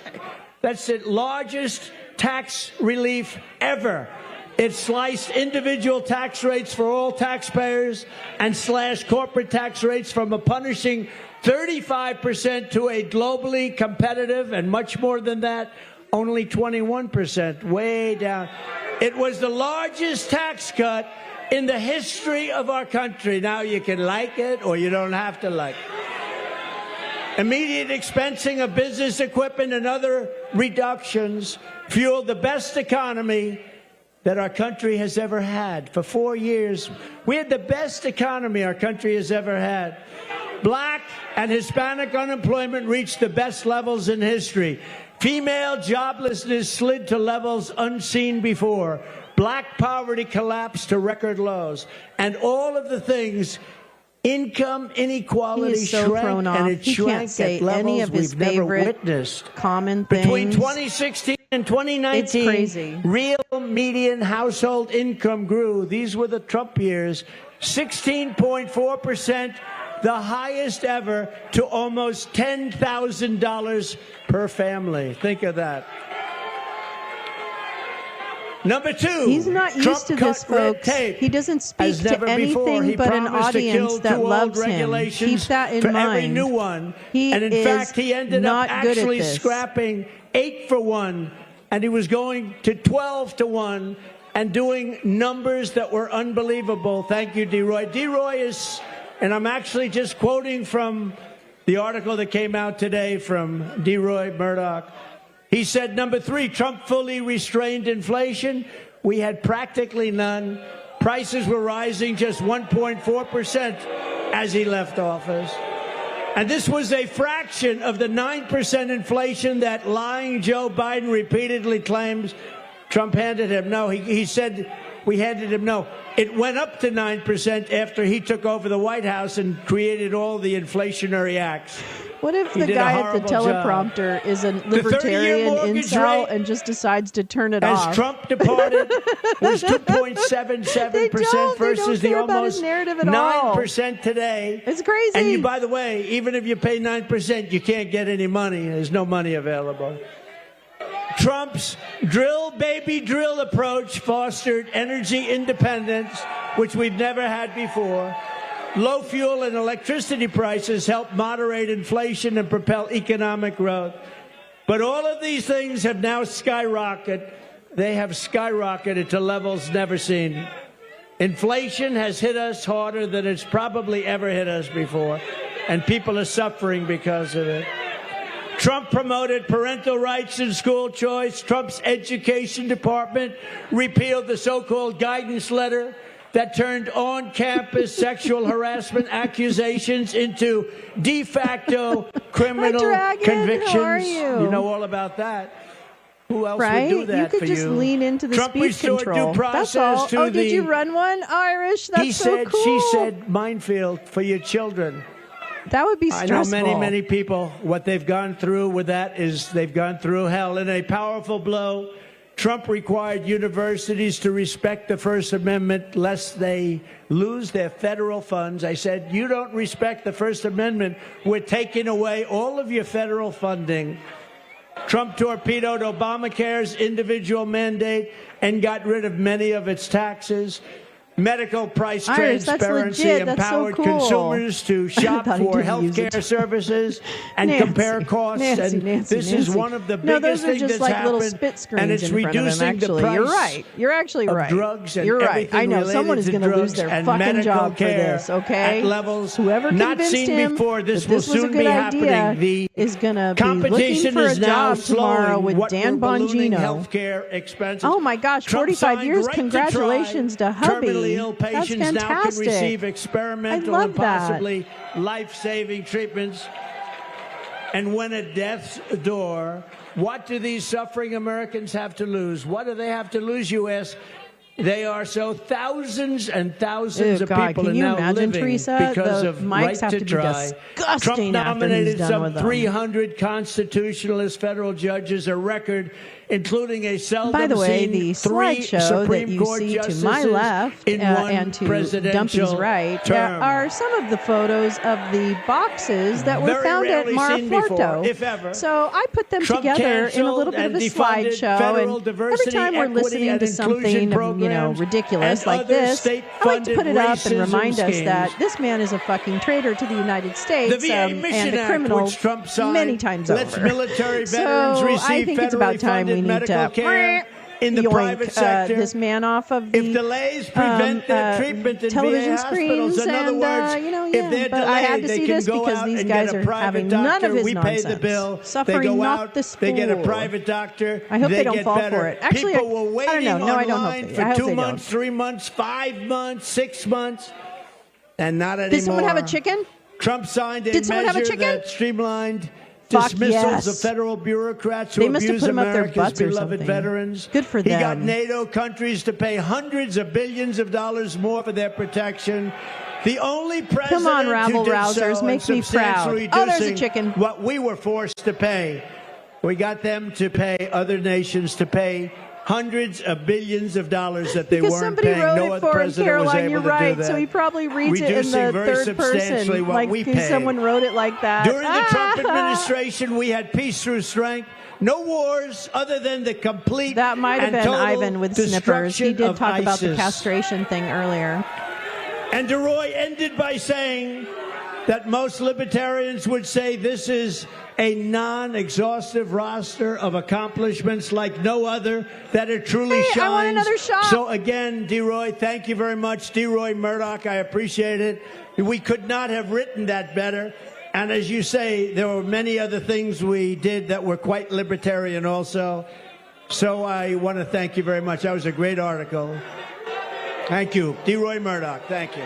That's the largest tax relief ever. It sliced individual tax rates for all taxpayers and slashed corporate tax rates from a punishing 35% to a globally competitive, and much more than that, only 21%, way down. It was the largest tax cut in the history of our country. Now, you can like it or you don't have to like it. Immediate expensing of business equipment and other reductions fueled the best economy that our country has ever had. For 4 years, we had the best economy our country has ever had. Black and Hispanic unemployment reached the best levels in history. Female joblessness slid to levels unseen before. Black poverty collapsed to record lows. And all of the things, income inequality shrank, and it shrank at levels we've never witnessed. Common things. Between 2016 and 2019, it's crazy. Real median household income grew. These were the Trump years. 16.4%, the highest ever, to almost $10,000 per family. Think of that. Number two, he's not used Trump to this, folks. He doesn't speak to anything but an audience that loves him. Keep that in for mind. every new one. He and in is fact, he ended not up good at actually this. scrapping 8 for 1, and he was going to 12 to 1 and doing numbers that were unbelievable. Thank you, D-Roy. D-Roy is, and I'm actually just quoting from the article that came out today from D-Roy Murdoch. He said, number 3, Trump fully restrained inflation. We had practically none. Prices were rising just 1.4% as he left office. And this was a fraction of the 9% inflation that lying Joe Biden repeatedly claims Trump handed him. No, he said we handed him. No, it went up to 9% after he took over the White House and created all the inflationary acts. What if the guy at the teleprompter is a libertarian incel and just decides to turn it off? As Trump departed, was 2.77% versus the almost 9% today. It's crazy. And you, by the way, even if you pay 9%, you can't get any money. There's no money available. Trump's drill, baby, drill approach fostered energy independence, which we've never had before. Low fuel and electricity prices help moderate inflation and propel economic growth. But all of these things have now skyrocketed. They have skyrocketed to levels never seen. Inflation has hit us harder than it's probably ever hit us before, and people are suffering because of it. Trump promoted parental rights and school choice. Trump's education department repealed the so-called guidance letter that turned on-campus sexual harassment accusations into de facto criminal convictions. How are you? You know all about that. Who else right? would do that for you? You could just lean into the Trump speech control. That's all. Oh, did you run one, Irish? That's so cool. She said, minefield for your children. That would be stressful. I know many people, what they've gone through with that is they've gone through hell. In a powerful blow, Trump required universities to respect the First Amendment lest they lose their federal funds. I said, you don't respect the First Amendment, we're taking away all of your federal funding. Trump torpedoed Obamacare's individual mandate and got rid of many of its taxes. Medical price transparency empowered consumers to shop for health care services and compare costs. This is one of the biggest things that's happened, and it's reducing the price You're actually right. of drugs and You're right. I know someone is going to lose their fucking job for this. Okay, at levels whoever not convinced seen him before. This that will this was a soon good be idea happening. The is going to be competition looking for is a now job tomorrow slowing. with Dan Bongino. Healthcare expenses. Oh my gosh, Trump 45 years! signed Congratulations to hubby. Terminally ill patients That's now can fantastic. receive experimental and possibly life-saving treatments. And when at death's door, what do these suffering Americans have to lose? What do they have to lose, you ask? They are so thousands and thousands of people are now living Teresa, because of Right to Try. Trump nominated some 300 constitutionalist federal judges, a record including a seldom By the way, seen the 3 slideshow Supreme that you Court see justices to my left in one and to presidential Dumpy's right term. are some of the photos of the boxes that were Very found at rarely seen Mar-a-Lago. before, if ever. So I put them Trump together in a little bit of a canceled and defunded slideshow, federal and every diversity, time we're equity, listening and to inclusion something programs ridiculous and like other this, I like to state-funded put it up and remind us schemes. that this man is a fucking traitor to the United States The VA Mission and a Act, criminal which Trump signed, many times lets over. military veterans So receive I think it's about federally time we funded need medical to care in the private sector. this man off of the If delays prevent their treatment in television VA hospitals, screens, in other and words, if they're but I had delayed, to they see can this go because out these and guys get a are private having doctor. none of his We nonsense. pay the bill. Suffering they go not out, this they get a fool. private doctor. I hope they don't get fall better. for it. Actually, People were I don't waiting know. No, I don't online hope they. for I hope 2 they months, don't. 3 months, 5 months, 6 months, and not anymore. Did someone have a chicken? Trump signed a Did someone have a measure chicken? that streamlined Fuck dismissals yes. of federal bureaucrats They who must have abuse put 'em up their America's butts or beloved something. veterans. Good for He got them. NATO countries to pay hundreds of billions of dollars more for their protection. The only president Come on, who rabble did rousers, so make in me proud. substantially Oh, there's a reducing chicken. what we were forced to pay. We got them to pay other nations to pay hundreds of billions of dollars that they Because weren't somebody paying. wrote No it other for him, president was Caroline. able You're to right. do that. So he probably reads it in Reducing the very third substantially person, what like we pay. someone wrote it like that. During the Trump administration, we had peace through strength. No wars other than the complete That might have and been total Ivan with snippers. He destruction did of talk about the ISIS. castration thing earlier. And DeRoy ended by saying that most libertarians would say this is a non-exhaustive roster of accomplishments like no other, that it truly shines. I want another shot. So again, DeRoy, thank you very much. DeRoy Murdoch, I appreciate it. We could not have written that better. And as you say, there were many other things we did that were quite libertarian also. So I want to thank you very much. That was a great article. Thank you. DeRoy Murdoch, thank you.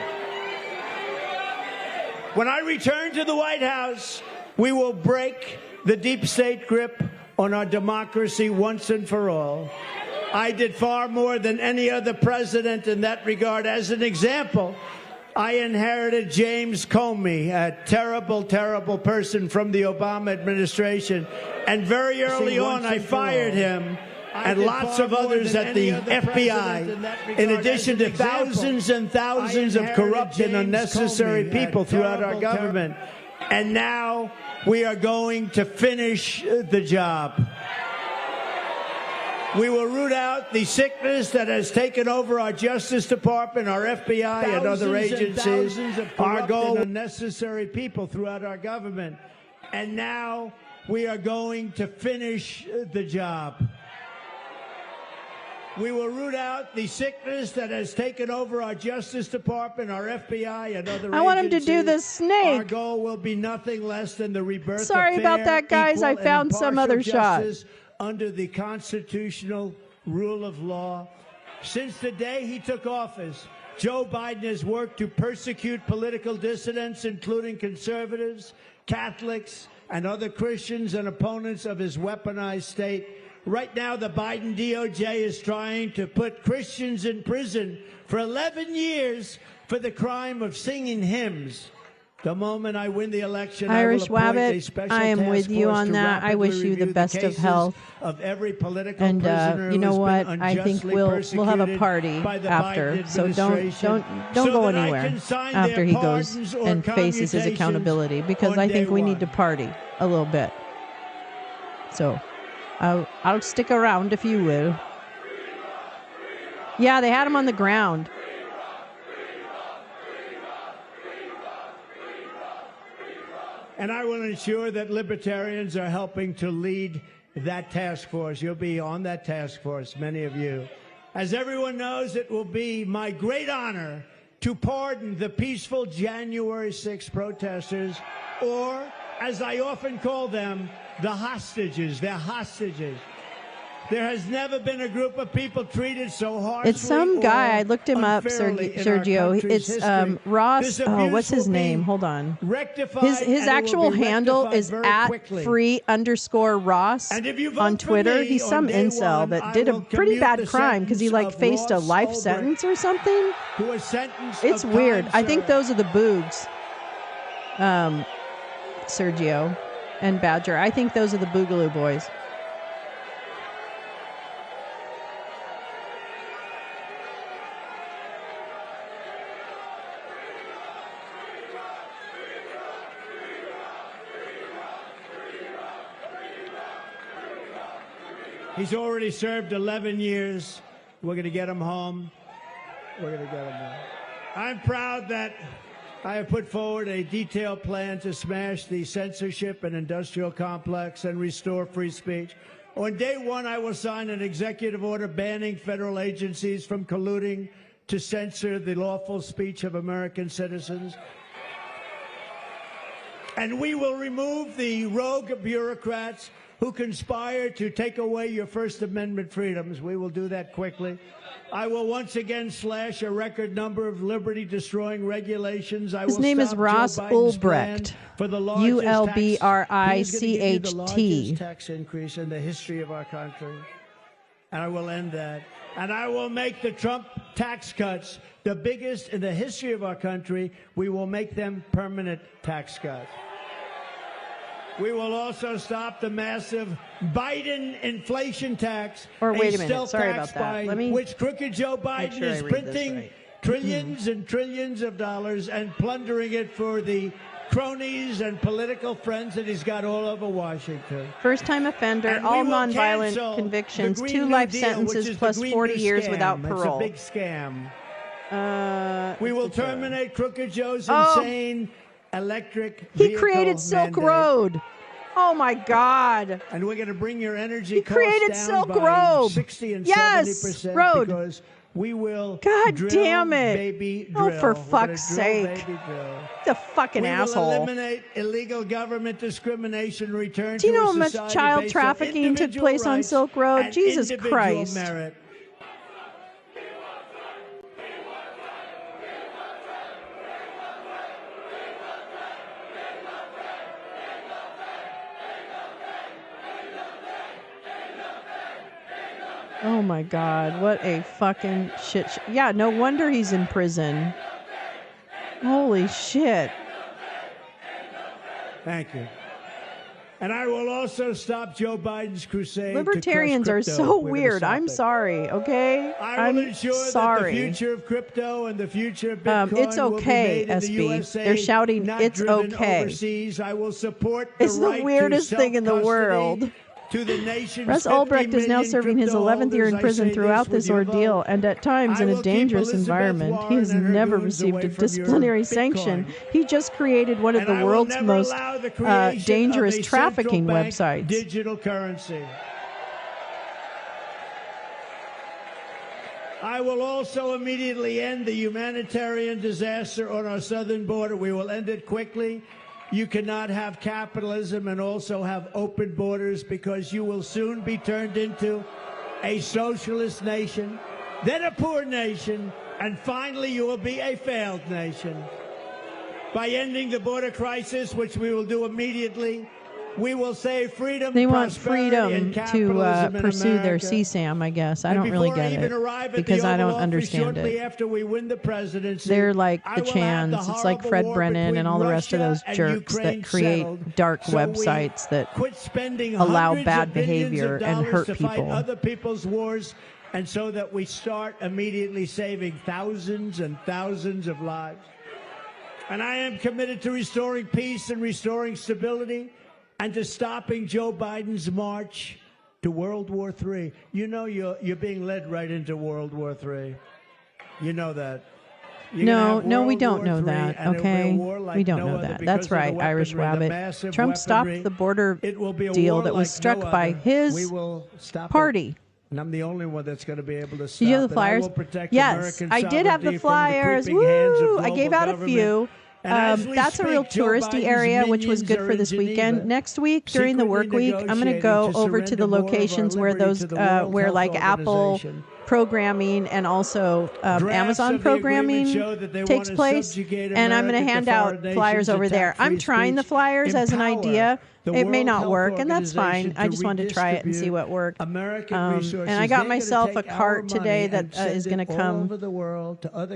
When I return to the White House, we will break the deep state grip on our democracy once and for all. I did far more than any other president in that regard. As an example, I inherited James Comey, a terrible, terrible person from the Obama administration. And very early on, I fired him and lots of others at the FBI, in addition to thousands and thousands of corrupt and unnecessary people throughout our government. And now we are going to finish the job. We will root out the sickness that has taken over our Justice Department, our FBI, and other agencies. Our goal, unnecessary people throughout our government. And now we are going to finish the job. We will root out the sickness that has taken over our Justice Department, our FBI, and other agencies. I want him to do the snake. Our goal will be nothing less than the rebirth of Sorry about fair, that, guys. equal, I found and some other shot. justice under the constitutional rule of law. Since the day he took office, Joe Biden has worked to persecute political dissidents, including conservatives, Catholics, and other Christians and opponents of his weaponized state. Right now, the Biden DOJ is trying to put Christians in prison for 11 years for the crime of singing hymns. The moment I win the election, Irish I will appoint a Wabbit, special I am task with you force on to that. I rapidly wish you the review best of cases health. of every political And prisoner you know who's what? been I think unjustly we'll have a persecuted party by the after. Biden So don't administration, go so that I anywhere can sign after their he goes pardons or and faces his commutations accountability, because on I day think we need one. to party a little bit. So I'll stick around if you will. Yeah, they had him on the ground. And I will ensure that libertarians are helping to lead that task force. You'll be on that task force, many of you. As everyone knows, it will be my great honor to pardon the peaceful January 6th protesters, or, as I often call them, the hostages. They're hostages. There has never been a group of people treated so harshly. It's some guy. or I looked him up, unfairly in our Sergio. country's It's history. Ross. This Oh, what's his abuse will be name? Hold on. rectified, His and it will actual be handle rectified is very at quickly. free_Ross And if you vote on for Twitter. me He's on some day incel one, that I did a will pretty commute bad the crime because he sentence faced a of life Ross sentence or something. who was sentenced It's of weird. time I think served. those are the Boogs, Sergio and Badger. I think those are the Boogaloo Boys. He's already served 11 years. We're going to get him home. We're going to get him home. I'm proud that I have put forward a detailed plan to smash the censorship and industrial complex and restore free speech. On day one, I will sign an executive order banning federal agencies from colluding to censor the lawful speech of American citizens. And we will remove the rogue bureaucrats who conspire to take away your First Amendment freedoms. We will do that quickly. I will once again slash a record number of liberty-destroying regulations. His name is Ross Ulbricht. Ulbricht. The largest tax increase in the history of our country. And I will end that. And I will make the Trump tax cuts the biggest in the history of our country. We will make them permanent tax cuts. We will also stop the massive Biden inflation tax. Or wait a minute, sorry about that. By Let me which crooked Joe Biden is printing trillions and trillions of dollars and plundering it for the cronies and political friends that he's got all over Washington. First-time offender, And all we will nonviolent cancel convictions, the 2 Green life New Deal, sentences which is plus the Green 40 New years scam. without parole. It's a big scam. We will it's okay. terminate Crooked Joe's Oh. insane electric He vehicle created Silk mandate. Road. Oh my God. And we're going to bring your energy He costs created down Silk by Road. 60 and Yes, 70% road. because we will God drill, damn it. baby Oh, drill. for We're gonna fuck's drill, sake. baby drill. The fucking We asshole. will eliminate illegal government discrimination, return Do you to know a how much society child based on trafficking took individual place on rights Silk Road? and Jesus individual Christ. merit. Oh my God, what a fucking shit. Yeah, no wonder he's in prison. Holy shit. Thank you. And I will also stop Joe Biden's crusade. Libertarians to are crush crypto. so We're gonna weird. stop I'm it. sorry, okay? I will I'm ensure sorry. that the future of crypto and the future of Bitcoin It's okay, will be made in the SB. USA, They're shouting, not "It's driven okay." overseas. I will support the It's the right weirdest to thing in the self-custody world. To the nation's Russ 50 Ulbricht is now million serving his crypto 11th year in holders. I prison say throughout with this your ordeal, vote. and at times I in a will keep dangerous Elizabeth environment. He Warren has and her never goons received away a from your disciplinary Bitcoin. sanction. He just created one of And the I will world's never most allow the creation dangerous of a trafficking central bank websites. digital currency. I will also immediately end the humanitarian disaster on our southern border. We will end it quickly. You cannot have capitalism and also have open borders because you will soon be turned into a socialist nation, then a poor nation, And finally, you will be a failed nation. By ending the border crisis, which we will do immediately, we will save freedom. They want freedom to pursue their CSAM, I guess. I don't really get it because I don't understand it. After we win the presidency, they're like the Chans. It's like Fred Brennan and all the rest of those jerks that create dark websites that allow bad behavior and hurt people. Other people's wars, and so that we start immediately saving thousands and thousands of lives. And I am committed to restoring peace and restoring stability, and to stopping Joe Biden's march to World War III. You know you're being led right into World War III. You know that. No, we don't know that, okay? We don't know that. That's right, Irish Rabbit. Trump stopped the border deal that was struck by his party. And I'm the only one that's going to be able to stop it. Did you have the flyers? Yes, I did have the flyers. Woo! I gave out a few. That's a real touristy area, which was good for this weekend. Next week, during the work week, I'm going to go over to the locations where those, where like Apple programming and also Amazon programming takes place, and I'm going to hand out flyers over there. I'm trying the flyers as an idea. It may not work, and that's fine. I just wanted to try it and see what worked. And I got myself a cart today that is going to come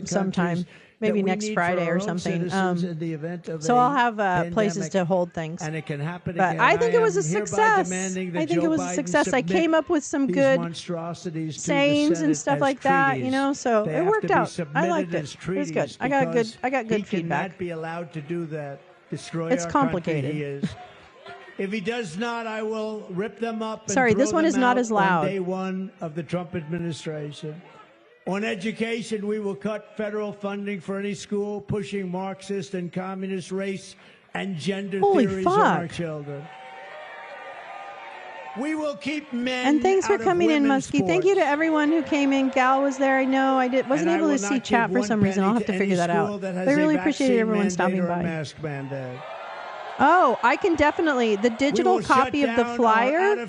sometime. Maybe next Friday or something. So I'll have places to hold things. And it can happen but again. I think it was a success. I think it was a success. I came up with some good sayings and stuff like that, you know. So it worked out. I liked it. It was good. I got good feedback. He cannot be allowed to do that. Destroy it's our complicated. Country. He is. If he does not, I will rip them up. And sorry, this one is not as loud. On day one of the Trump administration. On education, we will cut federal funding for any school pushing Marxist and communist race and gender theories on our children. We will keep men and thanks for out coming of in, women's Muskie. sports. Thank you to everyone who came in. Gal was there. I know I wasn't able to see chat for some reason. I'll have to figure that out. But I really appreciated everyone stopping by. Oh, I can definitely. The digital copy of the flyer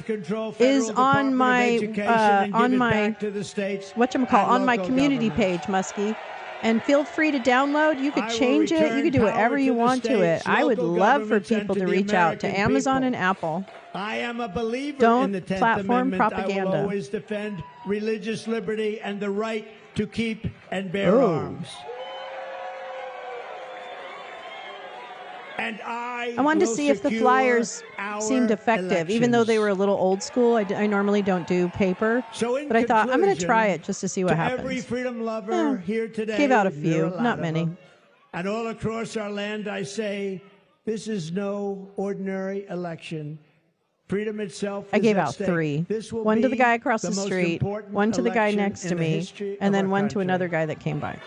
is on my whatchamacallit, on my community page, Muskie. And feel free to download. You could change it. You could do whatever you want to it. I would love for people to reach out to Amazon and Apple. I am a believer in the 10th platform Amendment. propaganda. I will always defend religious liberty and the right to keep and bear arms. And I wanted to see if the flyers seemed effective, even though they were a little old school. I normally don't do paper, but I thought I'm going to try it just to see what happens. Every freedom lover here today, gave out a few, not many. And all across our land, I say, this is no ordinary election. Freedom itself. I gave out 3. One to the guy across the street, one to the guy next to me, and then one to another guy that came by.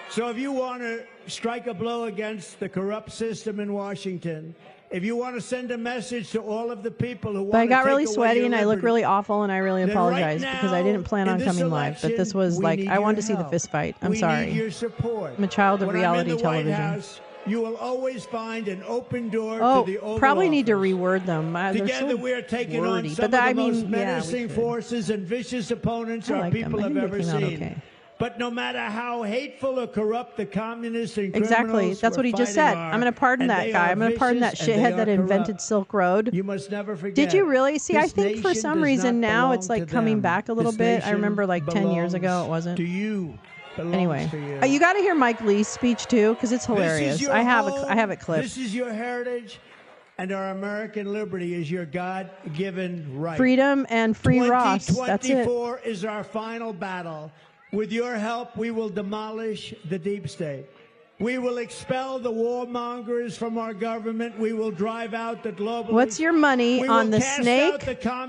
So if you want to strike a blow against the corrupt system in Washington, if you want to send a message to all of the people who want to But I got really take sweaty away and I look really awful and I really apologize because I didn't plan on coming live. But this was like, I wanted to see the fist fight. I'm sorry. Your support. I'm a child of reality television. House, you will always find an open door to the Oval probably need to Office. reword them. Together so we are taking wordy. on some but of the most menacing forces and vicious opponents our people have ever seen. Okay. But no matter how hateful or corrupt the communists and criminals exactly, that's what he just said. I'm going to pardon that guy. I'm going to pardon that shithead that invented Silk Road. You must never forget. Did you really? See, I think for some reason now it's like coming back a little bit. I remember like 10 years ago it wasn't. To you. Anyway, you got to hear Mike Lee's speech too because it's hilarious. I have it clipped. This is your heritage. And our American liberty is your God-given right. Freedom and free Ross. That's it. 2024 is our final battle. With your help, we will demolish the deep state. We will expel the warmongers from our government. We will drive out the globalists. What's your money on the snake?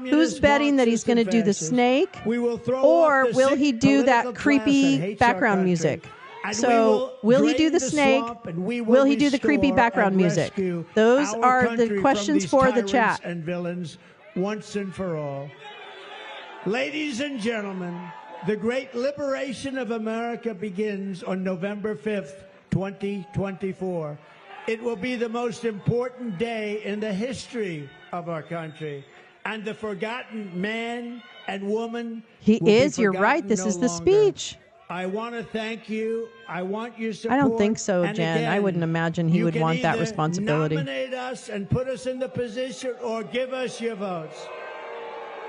Who's betting that he's going to do the snake? We will throw or will he do that creepy background music? So, will he do the snake? Will he do the creepy background music? Those are the questions for the chat. And villains once and for all. Ladies and gentlemen, the great liberation of America begins on November 5th, 2024. It will be the most important day in the history of our country. And the forgotten man and woman He is, you're right, this is the speech. I want to thank you. I want your support. I don't think so, And Jen. again, I wouldn't imagine he you would can want that either responsibility. Nominate us and put us in the position, or give us your votes.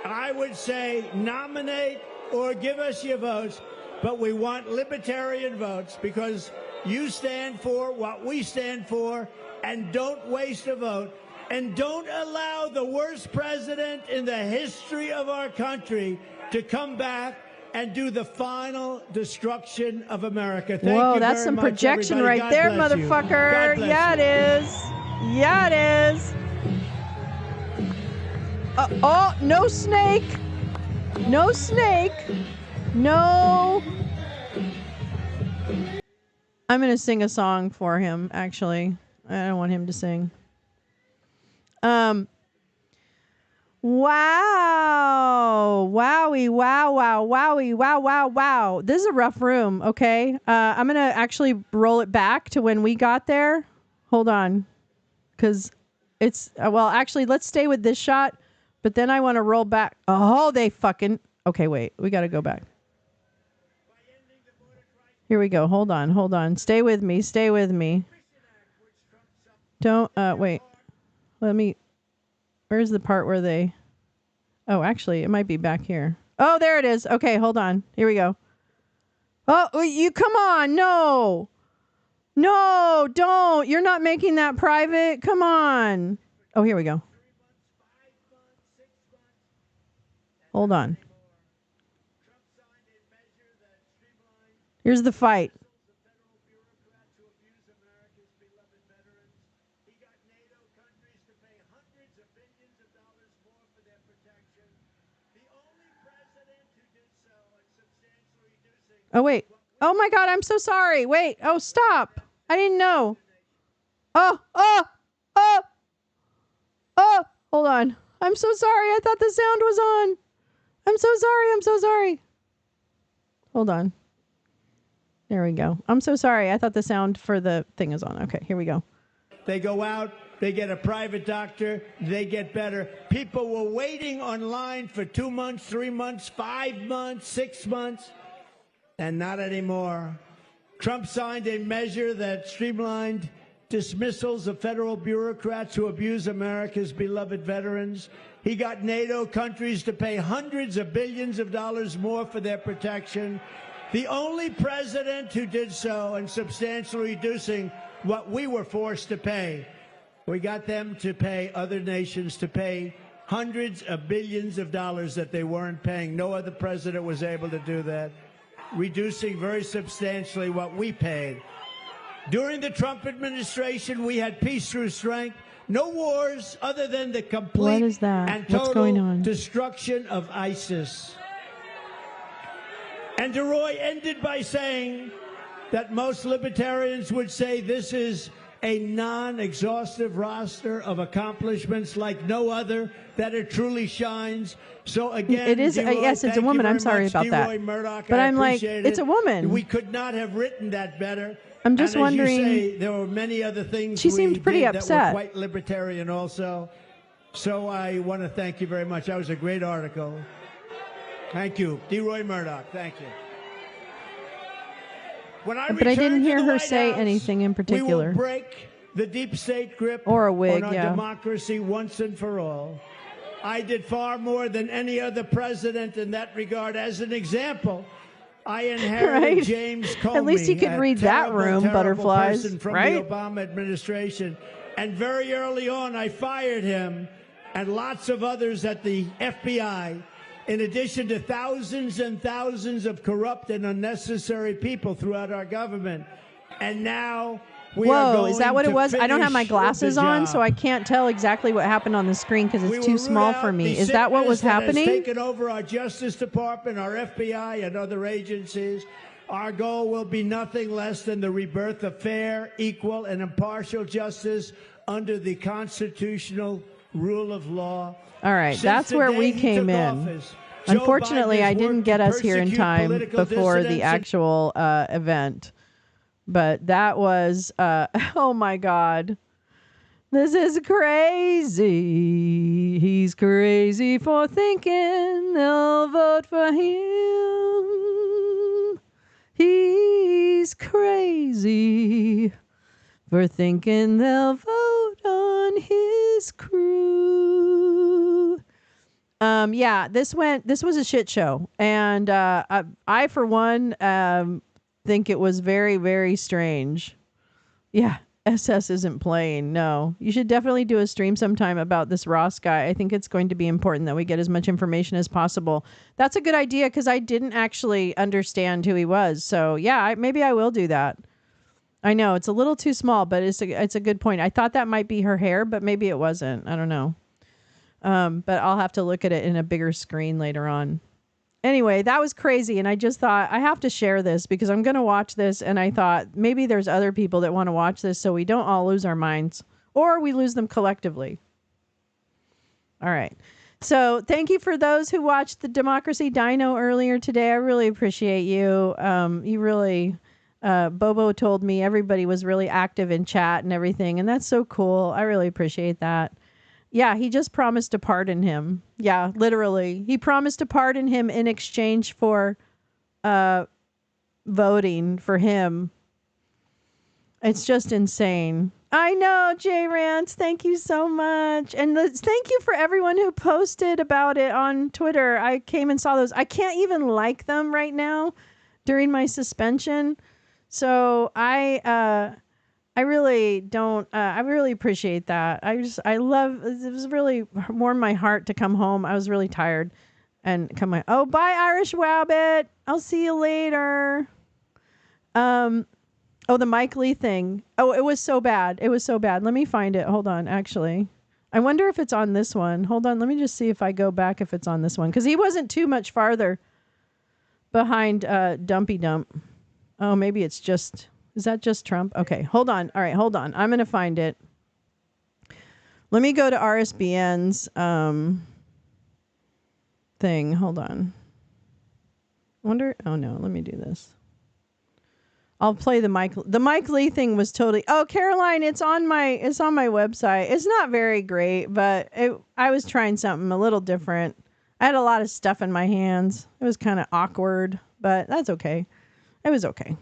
I would say nominate or give us your votes, but we want libertarian votes, because you stand for what we stand for, and don't waste a vote. And don't allow the worst president in the history of our country to come back and do the final destruction of America. Thank Whoa, you that's very some much, projection everybody. right God there, bless you. God motherfucker. bless Yeah, you. it is. Yeah, it is. Oh, no snake. No snake. No. I'm going to sing a song for him, actually. I don't want him to sing. Wow. Wowie, wow, wow, wowie, wow, wow, wow. This is a rough room, okay? I'm going to actually roll it back to when we got there. Hold on. Because it's, well, actually, let's stay with this shot. But then I want to roll back. Oh, they fucking, okay, wait. We got to go back. Here we go. Hold on. Stay with me. Don't, wait. Where's the part where they... Oh, actually, it might be back here. Oh, there it is. Okay, hold on. Here we go. Oh, you come on. No, don't. You're not making that private. Come on. Oh, here we go. Hold on. Here's the fight. Oh, wait. Oh, my God. I'm so sorry. Wait. Oh, stop. I didn't know. Oh. Hold on. I'm so sorry. I thought the sound was on. I'm so sorry. Hold on. There we go. I'm so sorry. I thought the sound for the thing is on. Okay, here we go. They go out, they get a private doctor, they get better. People were waiting online for 2 months, 3 months, 5 months, 6 months, and not anymore. Trump signed a measure that streamlined dismissals of federal bureaucrats who abuse America's beloved veterans. He got NATO countries to pay hundreds of billions of dollars more for their protection. The only president who did so, and substantially reducing what we were forced to pay. We got them to pay, other nations to pay hundreds of billions of dollars that they weren't paying. No other president was able to do that, reducing very substantially what we paid. During the Trump administration, we had peace through strength. No wars other than the complete and total destruction of ISIS. And DeRoy ended by saying that most libertarians would say this is a non-exhaustive roster of accomplishments like no other, that it truly shines. So again, it is. DeRoy, yes, it's a woman. I'm sorry about that. Murdoch, but I'm like, it's a woman. We could not have written that better. I'm just wondering. As you say, there were many other things she seemed pretty upset. That were quite libertarian also. So I want to thank you very much. That was a great article. Thank you, DeRoy Murdoch. Thank you. But I didn't hear her say anything in particular. We will break the deep state grip or a wig, on our democracy once and for all. I did far more than any other president in that regard. As an example, I inherited James Comey. At least he could read that room, butterflies, from right? the Obama administration. And very early on, I fired him and lots of others at the FBI, in addition to thousands and thousands of corrupt and unnecessary people throughout our government. And now we are going is that what it was? I don't have my finish glasses the on, job. so I can't tell exactly what happened on the screen because it's too small for me. Is that what was happening? Has taken over our Justice Department, our FBI, and other agencies. Our goal will be nothing less than the rebirth of fair, equal, and impartial justice under the constitutional rule of law. All right, that's where we came in. Unfortunately, I didn't get us here in time before the actual event. But that was, oh my God. This is crazy. He's crazy for thinking they'll vote for him. He's crazy for thinking they'll vote on his crew. Yeah, this was a shit show. And I for one, think it was very, very strange. Yeah, SS isn't playing. No, you should definitely do a stream sometime about this Ross guy. I think it's going to be important that we get as much information as possible. That's a good idea because I didn't actually understand who he was. So yeah, maybe I will do that. I know it's a little too small, but it's a good point. I thought that might be her hair, but maybe it wasn't. I don't know. But I'll have to look at it in a bigger screen later on. Anyway, that was crazy. And I just thought I have to share this because I'm going to watch this. And I thought maybe there's other people that want to watch this so we don't all lose our minds or we lose them collectively. All right. So thank you for those who watched the Democracy Dino earlier today. I really appreciate you. You really, Bobo told me everybody was really active in chat and everything. And that's so cool. I really appreciate that. Yeah, he just promised to pardon him. Yeah, literally. He promised to pardon him in exchange for voting for him. It's just insane. I know, Jay Rance. Thank you so much. And thank you for everyone who posted about it on Twitter. I came and saw those. I can't even like them right now during my suspension. So I really don't, I really appreciate that. I love, it was really warmed my heart to come home. I was really tired and come on. Oh, bye Irish Wabbit. I'll see you later. Oh, the Mike Lee thing. Oh, it was so bad. It was so bad. Let me find it. Hold on. Actually, I wonder if it's on this one. Hold on. Let me just see if I go back, if it's on this one. Cause he wasn't too much farther behind, Dumpy Dump. Oh, maybe it's just, is that just Trump? Okay, hold on. All right, hold on. I'm going to find it. Let me go to RSBN's thing. Hold on. Wonder. Oh, no. Let me do this. I'll play the Mike Lee thing was totally. Oh, Caroline, it's on my website. It's not very great, but I was trying something a little different. I had a lot of stuff in my hands. It was kind of awkward, but that's okay. It was okay.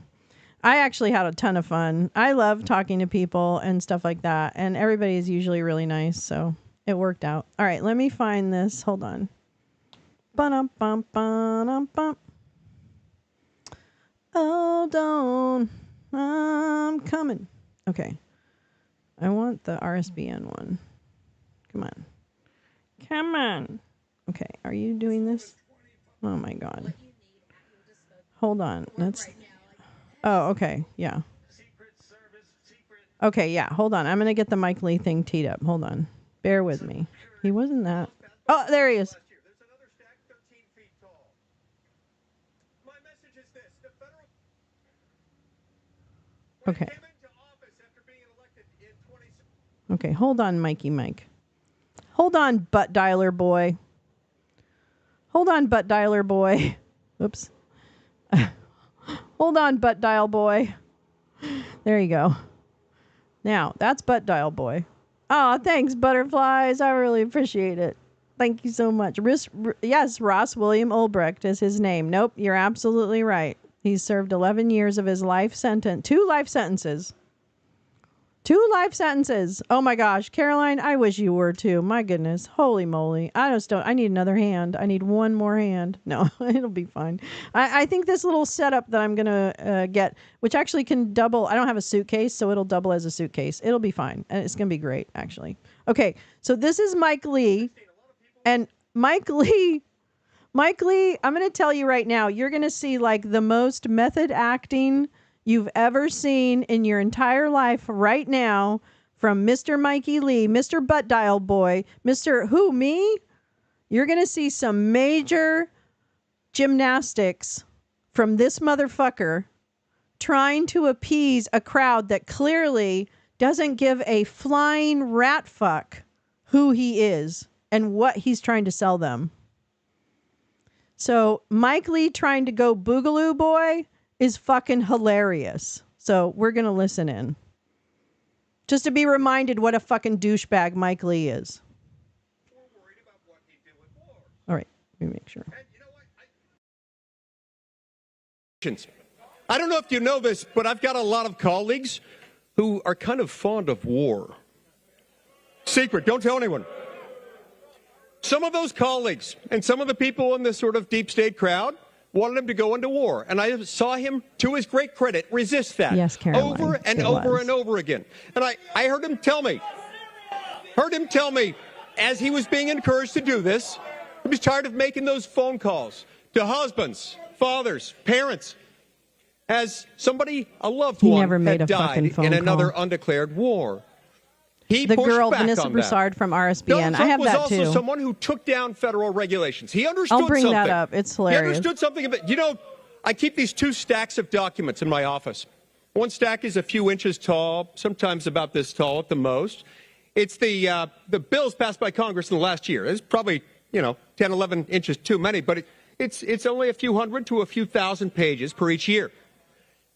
I actually had a ton of fun. I love talking to people and stuff like that. And everybody is usually really nice. So it worked out. All right. Let me find this. Hold on. Ba-dum-bum-ba-dum-bum. Hold on. I'm coming. Okay. I want the RSBN one. Come on. Come on. Okay. Are you doing this? Oh my God. Hold on. Let's. Oh, okay. Yeah. Okay, yeah. Hold on. I'm going to get the Mike Lee thing teed up. Hold on. Bear with me. He wasn't that. Oh, there he is. Okay. Okay, hold on, Mikey Mike. Hold on, butt dialer boy. Hold on, butt dialer boy. Oops. Hold on, butt dial boy. There you go. Now, that's butt dial boy. Oh, thanks, butterflies. I really appreciate it. Thank you so much. Yes, Ross William Ulbricht is his name. Nope, you're absolutely right. He's served 11 years of his life sentence. 2 life sentences. 2 life sentences. Oh my gosh, Caroline, I wish you were too. My goodness. Holy moly. I need another hand. I need one more hand. No, it'll be fine. I think this little setup that I'm going to get, which actually can double. I don't have a suitcase, so it'll double as a suitcase. It'll be fine. And it's going to be great, actually. Okay, so this is Mike Lee. And Mike Lee, I'm going to tell you right now, you're going to see like the most method acting you've ever seen in your entire life right now from Mr. Mikey Lee, Mr. Butt Dial Boy, Mr. Who, me? You're going to see some major gymnastics from this motherfucker trying to appease a crowd that clearly doesn't give a flying rat fuck who he is and what he's trying to sell them. So Mike Lee trying to go Boogaloo Boy is fucking hilarious. So we're going to listen in. Just to be reminded what a fucking douchebag Mike Lee is. All right. Let me make sure. I don't know if you know this, but I've got a lot of colleagues who are kind of fond of war. Secret, don't tell anyone. Some of those colleagues and some of the people in this sort of deep state crowd wanted him to go into war. And I saw him, to his great credit, resist that. Yes, Caroline, over and over and over again. And I heard him tell me, as he was being encouraged to do this, he was tired of making those phone calls to husbands, fathers, parents, as somebody, a loved one, never made had a fucking died phone in another call. undeclared war. He The pushed girl, back Vanessa on Broussard that. from RSBN. Donald I Trump have was that also too. someone who took down federal regulations. He understood I'll bring something. that up. It's He hilarious. understood something about, you know, I keep these 2 stacks of documents in my office. One stack is a few inches tall, sometimes about this tall at the most. It's the bills passed by Congress in the last year. It's probably, 10, 11 inches too many, but it's only a few hundred to a few thousand pages per each year.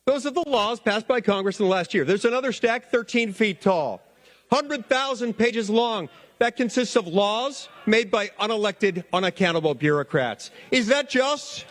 Those are the laws passed by Congress in the last year. There's another stack 13 feet tall, 100,000 pages long. That consists of laws made by unelected, unaccountable bureaucrats. Is that just?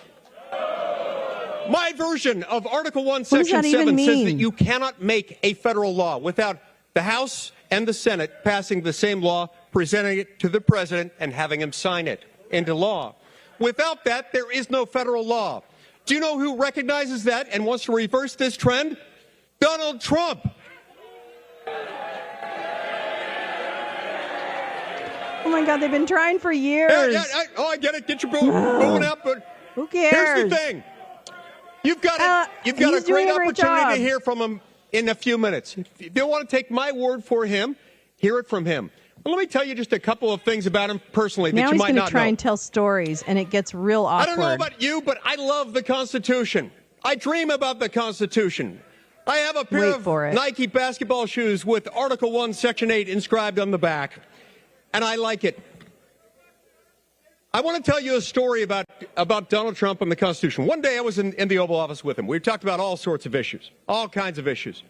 My version of Article 1, Section 7 says that you cannot make a federal law without the House and the Senate passing the same law, presenting it to the president, and having him sign it into law. Without that, there is no federal law. Do you know who recognizes that and wants to reverse this trend? Donald Trump. Oh my God, they've been trying for years. I get it. Get your booing out, but who cares? Here's the thing. You've got a great opportunity to hear from him in a few minutes. If you don't want to take my word for him, hear it from him. But let me tell you just a couple of things about him personally that you might not know. Now he's going to try and tell stories, and it gets real awkward. I don't know about you, but I love the Constitution. I dream about the Constitution. I have a pair of Nike basketball shoes with Article 1, Section 8 inscribed on the back, and I like it. I want to tell you a story about Donald Trump and the Constitution. One day I was in the Oval Office with him. We talked about all sorts of issues, all kinds of issues.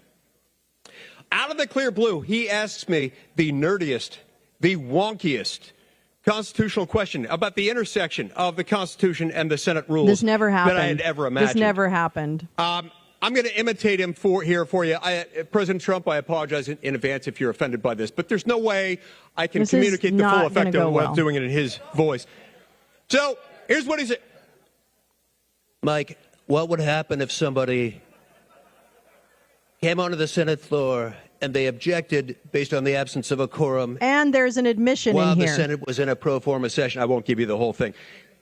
Out of the clear blue, he asks me the nerdiest, the wonkiest constitutional question about the intersection of the Constitution and the Senate rules. This never happened. That I had ever imagined. This never happened. I'm going to imitate him here for you. President Trump, I apologize in advance if you're offended by this, but there's no way I can communicate the full effect of without doing it in his voice. So here's what he said. Mike, what would happen if somebody came onto the Senate floor and they objected based on the absence of a quorum? And there's an admission in here. While the Senate was in a pro forma session. I won't give you the whole thing.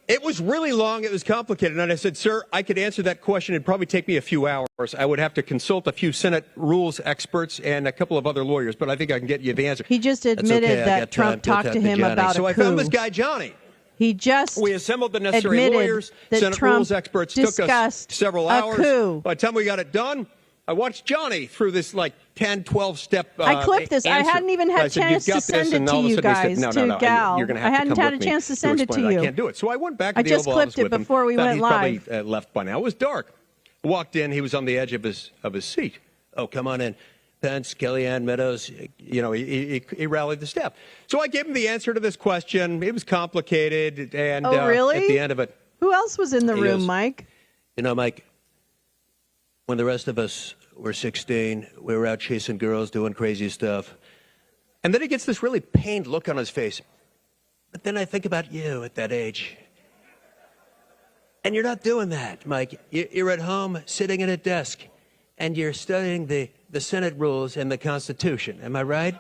It was really long. It was complicated. And I said, sir, I could answer that question. It'd probably take me a few hours. I would have to consult a few Senate rules experts and a couple of other lawyers, but I think I can get you the answer. He just admitted that Trump talked to him about a coup. So I found this guy, Johnny. We assembled the necessary lawyers, Senate rules experts. Took us several hours. By the time we got it done, I watched Johnny through this 10, 12-step I clipped this. answer. I hadn't even had a chance to send it to you guys, to Gal. You're gonna have I hadn't to come had a with me chance to send it to explain you. I can't do it. So I went back to the I just Oval Office clipped it with him. before we went live. He's probably left by now. It was dark. Walked in. He was on the edge of his seat. Oh, come on in. Pence, Kellyanne, Meadows. He rallied the staff. So I gave him the answer to this question. It was complicated, and really? At the end of it, who else was in the room, goes, Mike? You know, Mike, when the rest of us were 16, we were out chasing girls, doing crazy stuff. And then he gets this really pained look on his face. But then I think about you at that age. And you're not doing that, Mike. You're at home sitting at a desk, and you're studying the Senate rules and the Constitution. Am I right?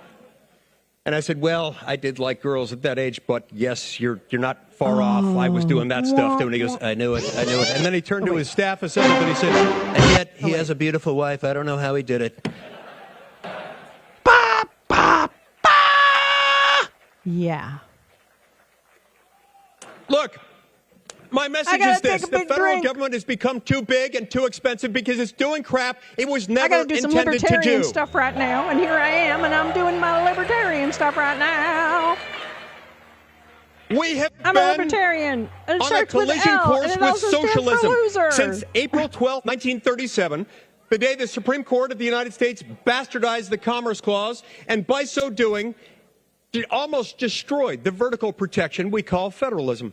And I said, well, I did like girls at that age, but yes, you're not far off. I was doing that stuff too. And he goes, I knew it. And then he turned to his staff assistant and he said, and yet he has a beautiful wife. I don't know how he did it. Yeah. Look, my message is this. The federal government has become too big and too expensive because it's doing crap it was never intended to do. I got to do some libertarian stuff right now, and here I am, and I'm doing my libertarian stuff right now. I'm a libertarian. And on a collision course with socialism since April 12, 1937, the day the Supreme Court of the United States bastardized the Commerce Clause, and by so doing, it almost destroyed the vertical protection we call federalism.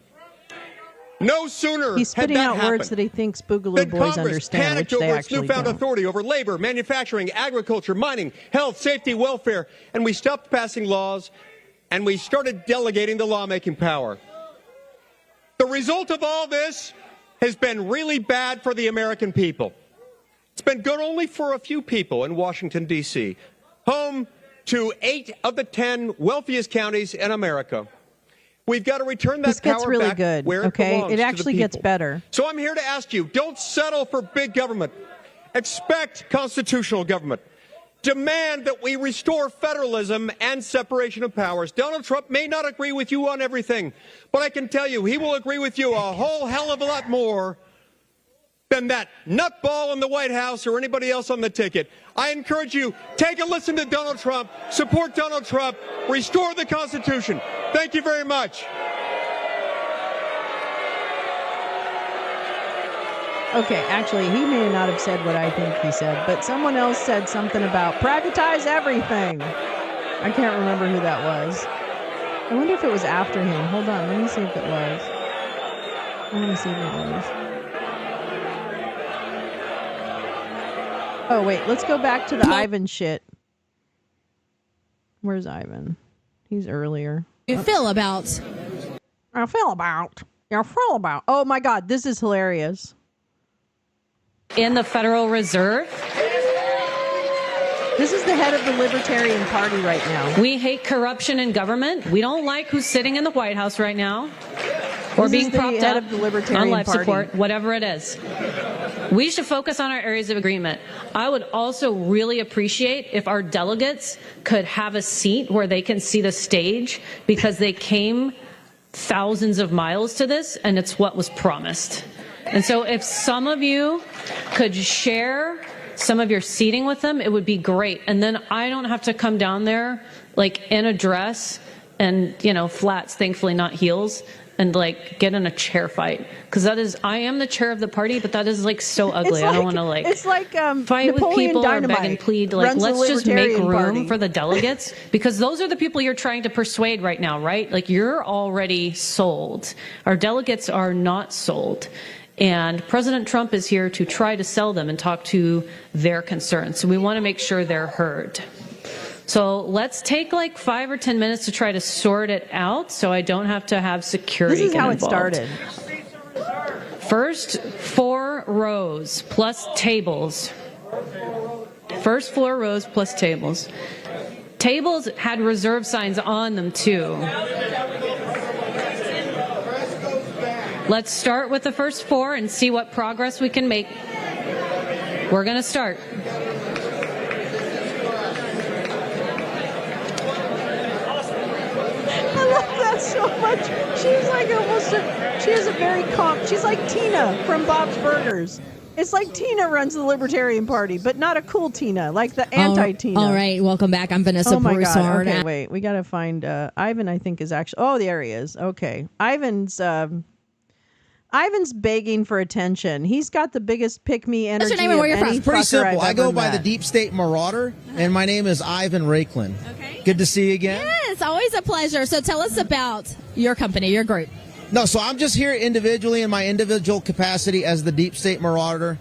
No sooner He's spitting had that out happened words that he thinks Boogaloo then Boys Congress understand, which panicked they over its actually newfound don't. authority over labor, manufacturing, agriculture, mining, health, safety, welfare, and we stopped passing laws and we started delegating the lawmaking power. The result of all this has been really bad for the American people. It's been good only for a few people in Washington, D.C., home to 8 of the 10 wealthiest counties in America. We've got to return that This gets power really back good, where it okay? belongs It to the actually gets people. better. So I'm here to ask you, don't settle for big government. Expect constitutional government. Demand that we restore federalism and separation of powers. Donald Trump may not agree with you on everything, but I can tell you he will agree with you a whole hell of a lot more than that nutball in the White House or anybody else on the ticket. I encourage you, take a listen to Donald Trump, support Donald Trump, restore the Constitution. Thank you very much. Okay, actually, he may not have said what I think he said, but someone else said something about privatize everything. I can't remember who that was. I wonder if it was after him. Hold on, let me see if it was. Let me see if it was. Oh, wait, let's go back to the Ivan shit. Where's Ivan? He's earlier. You feel about. Oh my God, this is hilarious. In the Federal Reserve. This is the head of the Libertarian Party right now. We hate corruption in government. We don't like who's sitting in the White House right now or This being is the propped head up of the Libertarian on life Party. support, whatever it is. We should focus on our areas of agreement. I would also really appreciate if our delegates could have a seat where they can see the stage, because they came thousands of miles to this and it's what was promised. And so if some of you could share some of your seating with them, it would be great. And then I don't have to come down there like in a dress and, you know, flats, thankfully not heels, and like get in a chair fight. Because that is, I am the chair of the party, but that is like so ugly. I don't want to like it's like fight Napoleon with people Dynamite or beg and plead. Like, runs the let's just make Libertarian room Party. for the delegates, because those are the people you're trying to persuade right now, right? Like, you're already sold. Our delegates are not sold. And President Trump is here to try to sell them and talk to their concerns. So we want to make sure they're heard. So let's take like 5 or 10 minutes to try to sort it out so I don't have to have security. This is how it involved. started. First 4 rows plus tables. First 4 rows plus tables. Tables had reserve signs on them too. Let's start with the first 4 and see what progress we can make. We're going to start. I love that so much. She's like she has a very she's like Tina from Bob's Burgers. It's like Tina runs the Libertarian Party, but not a cool Tina, like the anti-Tina. All right, welcome back. I'm Vanessa Oh my God. Broussard. Okay, wait. We got to find Ivan, I think, is actually... Oh, there he is. Okay. Ivan's begging for attention. He's got the biggest pick-me energy. What's your name and where you're of any from? Pretty fucker simple. I've I go ever by the met. Deep State Marauder, and my name is Ivan Raiklen. Okay. Good to see you again. Yes, always a pleasure. So tell us about your company, your group. No, so I'm just here individually in my individual capacity as the Deep State Marauder,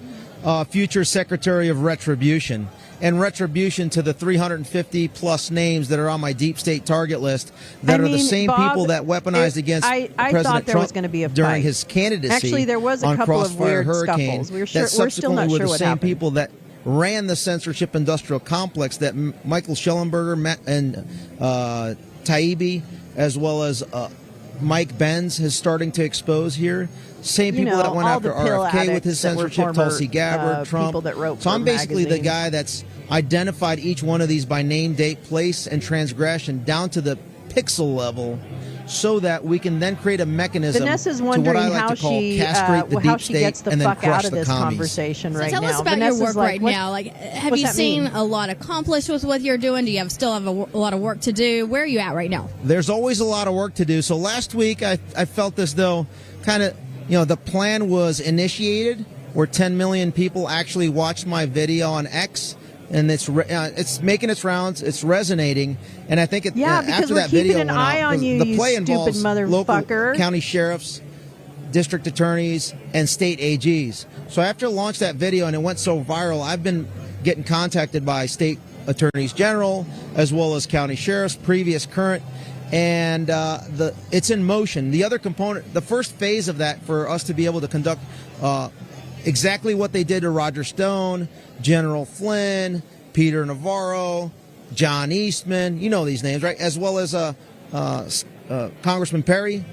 future Secretary of Retribution. And retribution to the 350 plus names that are on my deep state target list that are the same Bob, people that weaponized against I President thought there Trump was going to be a during fight. his candidacy. Actually, there was a on couple of Crossfire weird Hurricane scuffles. We're that still subsequently not were sure the what same happened. people that ran the censorship industrial complex that Michael Schellenberger and Taibbi, as well as Mike Benz, is starting to expose here. Same people that went all after the pill RFK with his addicts that were censorship, former, Tulsi Gabbard, Trump. people that wrote so for I'm basically the magazines. guy that's identified each one of these by name, date, place, and transgression down to the pixel level, so that we can then create a mechanism Vanessa's to what wondering I like how to call she castrate the how deep she state gets the and then fuck crush out of the this commies. conversation So right tell now. us about Vanessa's your work like, right what- now. Like, have what's you that seen mean? a lot accomplished with what you're doing? Do you still have a lot of work to do? Where are you at right now? There's always a lot of work to do. So last week I felt as though kind of, the plan was initiated where 10 million people actually watched my video on X. And it's making its rounds. It's resonating, and I think Yeah, because after we're that keeping video an went eye out, on you, the you play stupid involves local motherfucker. county sheriffs, district attorneys, and state AGs. So after I launched that video and it went so viral, I've been getting contacted by state attorneys general as well as county sheriffs, previous, current, and it's in motion. The other component, the first phase of that, for us to be able to conduct exactly what they did to Roger Stone, General Flynn, Peter Navarro, John Eastman, you know these names, right? As well as Congressman Perry.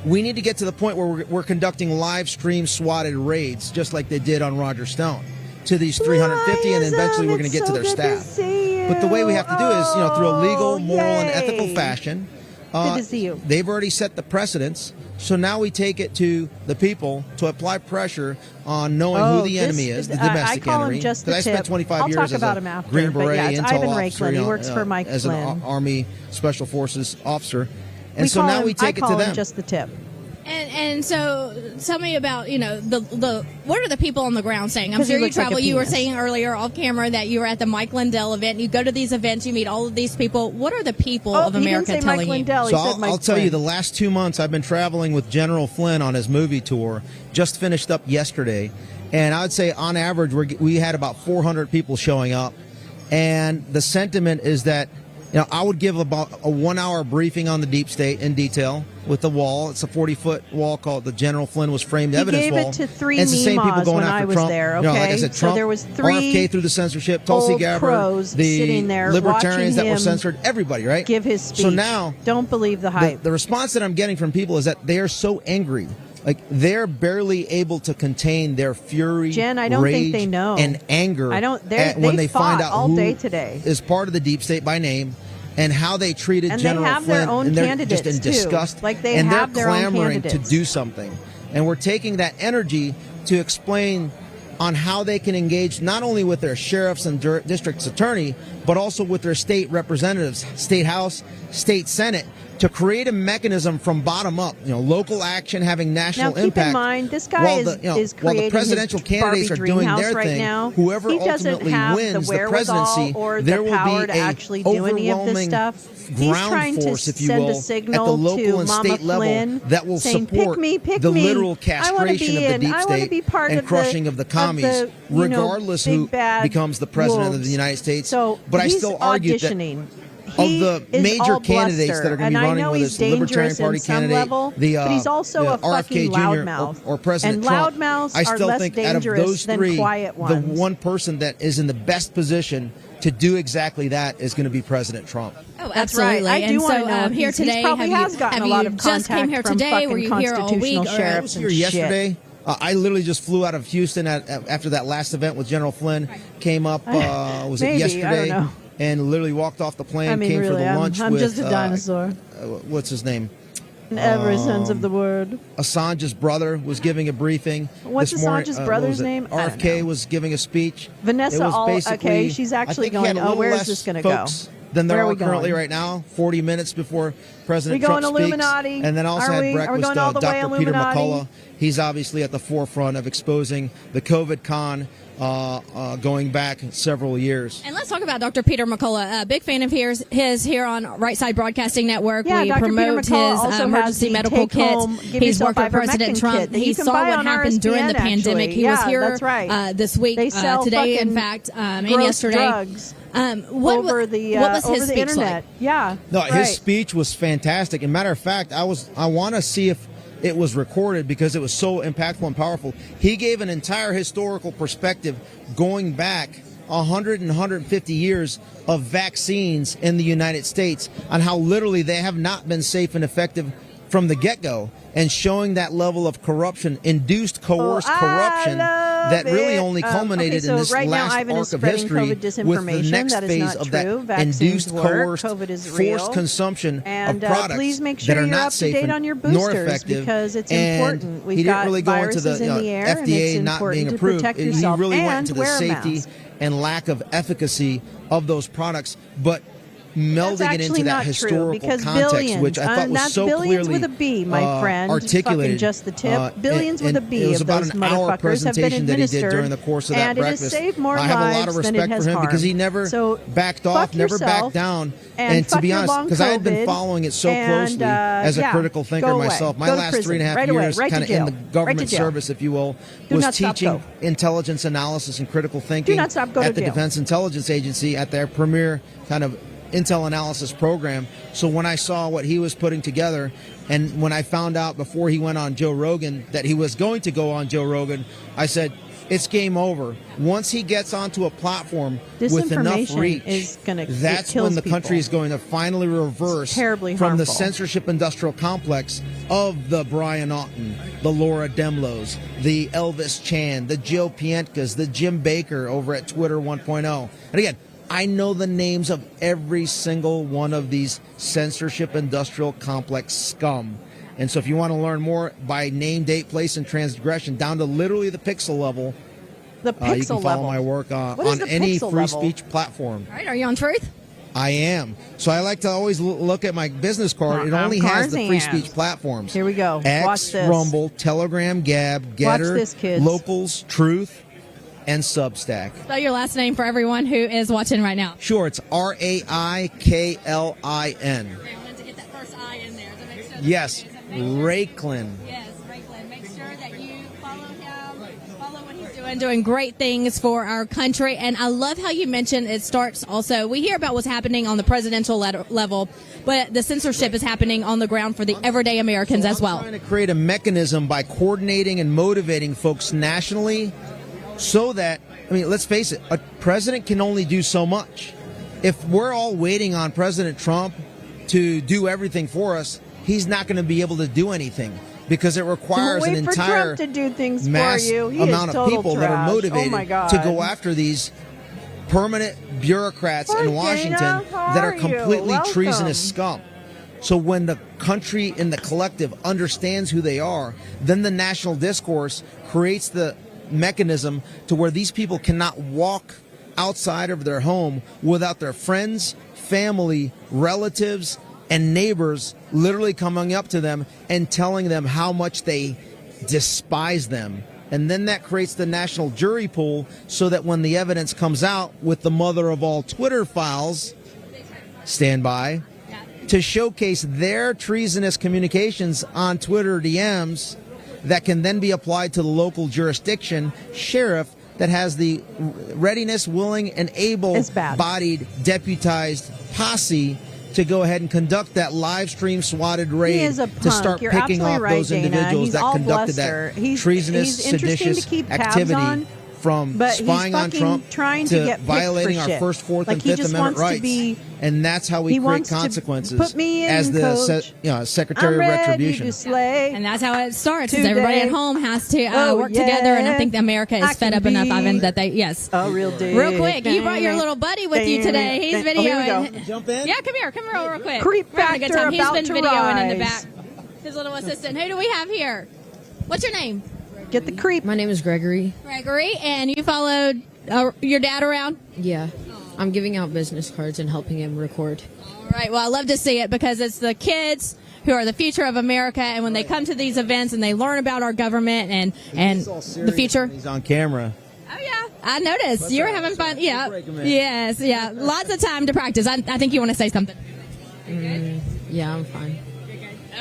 We need to get to the point where we're conducting live stream swatted raids, just like they did on Roger Stone, to these 350, and eventually we're going to get to their staff. But the way we have to do is, through a legal, moral, and ethical fashion. Good to see you. They've already set the precedents, so now we take it to the people to apply pressure on knowing who the enemy is, the domestic I call enemy. him just the I spent tip. 25 I'll years talk as about a him after, Green but Beret yeah, it's intel Ivan officer, Raiklen. He works for Mike as Flynn. an Army Special Forces officer. And We so call now him- we take I it call to him them. just the tip. And so tell me about, the what are the people on the ground saying? I'm 'Cause he sure you looks like a travel. You were penis. saying earlier off camera that you were at the Mike Lindell event. You go to these events, you meet all of these people. What are the people of he America didn't say Mike telling you? Lindell. He So said Mike I'll tell you, Flynn. the last 2 months I've been traveling with General Flynn on his movie tour, just finished up yesterday. And I would say on average we had about 400 people showing up. And the sentiment is that, I would give about a 1 hour briefing on the deep state in detail with the wall. It's a 40-foot wall called the General Flynn was framed evidence gave wall. it to three And it's the same people Mimas going when after I was Trump. there, Like I okay? said, So Trump, there was three RFK through the censorship, Tulsi old Gabbard, crows the sitting there libertarians that watching were him censored, everybody, right? give his speech. So now Don't believe the hype. the response that I'm getting from people is that they are so angry. Like, they're barely able to contain their fury, Jen, I don't think rage, they know. and anger they when they find fought out all who day today. is part of the deep state by name and how they treated And General they have Flynn. their own and they're candidates, just in too. disgust. Like, they and have they're their own clamoring to candidates. do something. And we're taking that energy to explain on how they can engage not only with their sheriffs and district's attorney, but also with their state representatives, state house, state senate, to create a mechanism from bottom up, local action having national Now, keep impact. in mind, this guy while is while the creating presidential his candidates Barbie are doing dream their house right thing, now. whoever He doesn't ultimately have wins the the presidency, wherewithal or there the will power be to a actually do any of this overwhelming stuff. He's ground trying to force, if you send will, a signal at the local to and Mama state level Flynn that will saying, support pick the me. literal I wanna castration be of the in. deep I wanna state be part and of crushing the- of the commies, of the, regardless big who bad becomes the president of wolves. the United States. So but I he's still argue that auditioning. of He the is major all candidates bluster. that are going And to be I running know with he's this Libertarian dangerous Party in some candidate, level, the but he's also the a fucking RFK Jr. loudmouth. or President And Trump. loudmouths I are still less think out of dangerous those than three, quiet the ones. one person that is in the best position to do exactly that is going to be President Trump. Oh, That's absolutely. right. I do and wanna so, know if here he's today, probably have has you, gotten have a lot you of just came contact here from today? Were fucking you here all week? constitutional Or, sheriffs I was here and shit. yesterday. I literally just flew out of Houston after that last event with General Flynn. Came up, was Maybe, it I yesterday? don't know. And literally walked off the plane, I mean, came really, for the lunch I'm with... just a dinosaur. What's his name? In every sense of the word. Assange's brother was giving a briefing. What's this morning. Assange's What brother's was it? name? I don't RFK know. was giving a speech. Vanessa It was All- basically, okay, she's I actually think he had going, a oh, little where is less this gonna go? folks Than there Where are are we currently going? right now, 40 minutes before President We going Trump speaks. Illuminati? And then also Are had we? Are we breakfast going all the way Dr. Peter Illuminati? McCullough. He's obviously at the forefront of exposing the COVID con going back several years. And let's talk about Dr. Peter McCullough. Big fan of his here on Right Side Broadcasting Network. Yeah, we Dr. Peter promote McCullough his also has emergency the medical take-home, kits. give He's yourself worked with ivermectin President Trump. kit that He you can saw buy what on happened during the RSPN, pandemic. actually. He was Yeah, here that's right. this week, They sell today, in fucking fact, and gross yesterday. drugs What over was over his the speech internet. like? Yeah. No, right. his speech was fantastic. And matter of fact, I want to see if it was recorded because it was so impactful and powerful. He gave an entire historical perspective going back 100 and 150 years of vaccines in the United States on how literally they have not been safe and effective from the get-go, and showing that level of corruption, induced coerced corruption that really only culminated so in this right now, last Ivan arc is of spreading history COVID with the disinformation. next That is phase not of true. that Vaccines induced work. coerced COVID is real. forced consumption And of products please make sure that are you're not up to safe date and on your nor boosters effective. because it's And important. We've he didn't got really go into viruses the in the air, and FDA it's not being important to approved. protect He yourself really and went into the wear a safety mask. and lack of efficacy of those products. But melding it into that historical context, which I thought was so billions clearly with a B, my friend. articulated. Fucking just the tip. Billions with a B. It was of about those an hour motherfuckers have been presentation that he did administered, during the course of that and breakfast. it has saved more I have a lot lives of than it respect has for him because he harmed. never So backed off, fuck never yourself, backed down. and to be fuck your honest, long because I had been COVID, following it so and, closely as a yeah, critical thinker go away. myself, my Go to last prison. 3.5 Right away. years Right to kind of in jail. the Right to government jail. service, if you will, Do was not stop, teaching go. intelligence analysis and critical thinking not stop, go to at the jail. Defense Intelligence Agency at their premier kind of intel analysis program. So when I saw what he was putting together, and when I found out before he went on Joe Rogan that he was going to go on Joe Rogan, I said, it's game over. Once he gets onto a platform with enough Disinformation reach, is gonna- it that's kills when the country people. is going to finally reverse terribly from the harmful. censorship industrial complex of the Brian Auten, the Laura Demlos, the Elvis Chan, the Joe Pientkas, the Jim Baker over at Twitter 1.0. And again, I know the names of every single one of these censorship industrial complex scum. And so if you want to learn more by name, date, place, and transgression, down to literally the pixel level, The pixel you can follow level. my work What is on the any pixel free level? speech platform. All right, are you on Truth? I am. So I like to always look at my business card. It I'm only has the free Tarzan. speech platforms. Here we go. X, Watch this. Rumble, Telegram, Gab, Getter, this, kids. Locals, Truth, and Substack. Spell your last name for everyone who is watching right now. Sure, it's RAIKLIN. Okay, I wanted to get that first I in there to make sure that Yes, it is. And make sure- Raiklin. Yes, Franklin. Make sure that you follow him, follow what he's doing great things for our country. And I love how you mentioned it starts also. We hear about what's happening on the presidential level, but the censorship is happening on the ground for the everyday Americans as well. I'm trying to create a mechanism by coordinating and motivating folks nationally so that, I mean, let's face it, a president can only do so much. If we're all waiting on President Trump to do everything for us, he's not going to be able to do anything because it requires Don't an wait for entire Trump to do things mass for you. He amount is of total people that are trash. motivated Oh my God. to go after these permanent bureaucrats Hi, in Washington Dana. How that are are you? completely Welcome. treasonous scum. So when the country and the collective understands who they are, then the national discourse creates the mechanism to where these people cannot walk outside of their home without their friends, family, relatives, and neighbors literally coming up to them and telling them how much they despise them. And then that creates the national jury pool so that when the evidence comes out with the mother of all Twitter files, stand by, to showcase their treasonous communications on Twitter DMs that can then be applied to the local jurisdiction sheriff that has the readiness, willing, and able-bodied deputized posse to go ahead and conduct that live stream swatted raid He is a to punk. start You're picking absolutely off right, those Dana. individuals He's that all conducted bluster. that He's treasonous, interesting seditious to keep tabs activity on, from but he's spying on fucking Trump trying to get picked violating for our shit. First, Fourth, Like, and he Fifth just Amendment wants to rights. be- And that's how we he create wants to consequences put me in, as the coach. Secretary I'm of ready Retribution. to slay. And that's how it starts. Is Today. everybody at home has to Oh, work together, and I yeah. think America is I fed can up enough, be Ivan, that they a real dick. Real quick, you brought your little buddy with you today. He's Oh, here we videoing. go. Jump in? Yeah, come here real quick. Creep We're having a good factor time. He's about been to videoing in the rise. back. His little assistant. Who do we have here? What's your name? Get the creep. My name is Gregory. Gregory, and you followed your dad around? Yeah. I'm giving out business cards and helping him record. All right. Well, I love to see it because it's the kids who are the future of America, and when they come to these events and they learn about our government and the future. He's on camera. Oh yeah, I noticed you were having fun. Yeah, break 'em in. yes, yeah. Lots of time to practice. I think you want to say something. Yeah, I'm fine.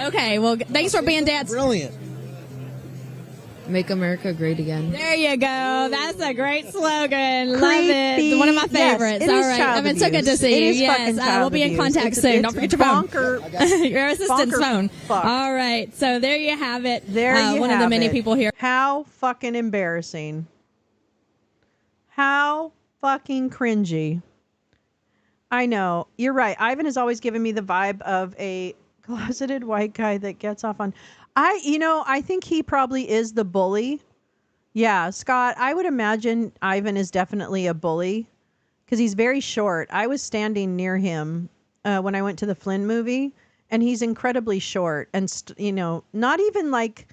Okay. Well, thanks for being dads. Brilliant. Make America great again. There you go. That's a great slogan. Love Creepy. it. One of my Yes, favorites. it All is right. child I've been so good to abuse. see It you. is Yes. fucking We'll child be in abuse. contact It's- soon. Don't it's forget your phone. bonker- your assistant's bonker phone. fuck. All right. So there you have it. There you one have of the many it. people here. How fucking embarrassing. How fucking cringy. I know. You're right. Ivan has always given me the vibe of a closeted white guy that gets off on. I think he probably is the bully. Yeah, Scott, I would imagine Ivan is definitely a bully because he's very short. I was standing near him when I went to the Flynn movie, and he's incredibly short and, not even like,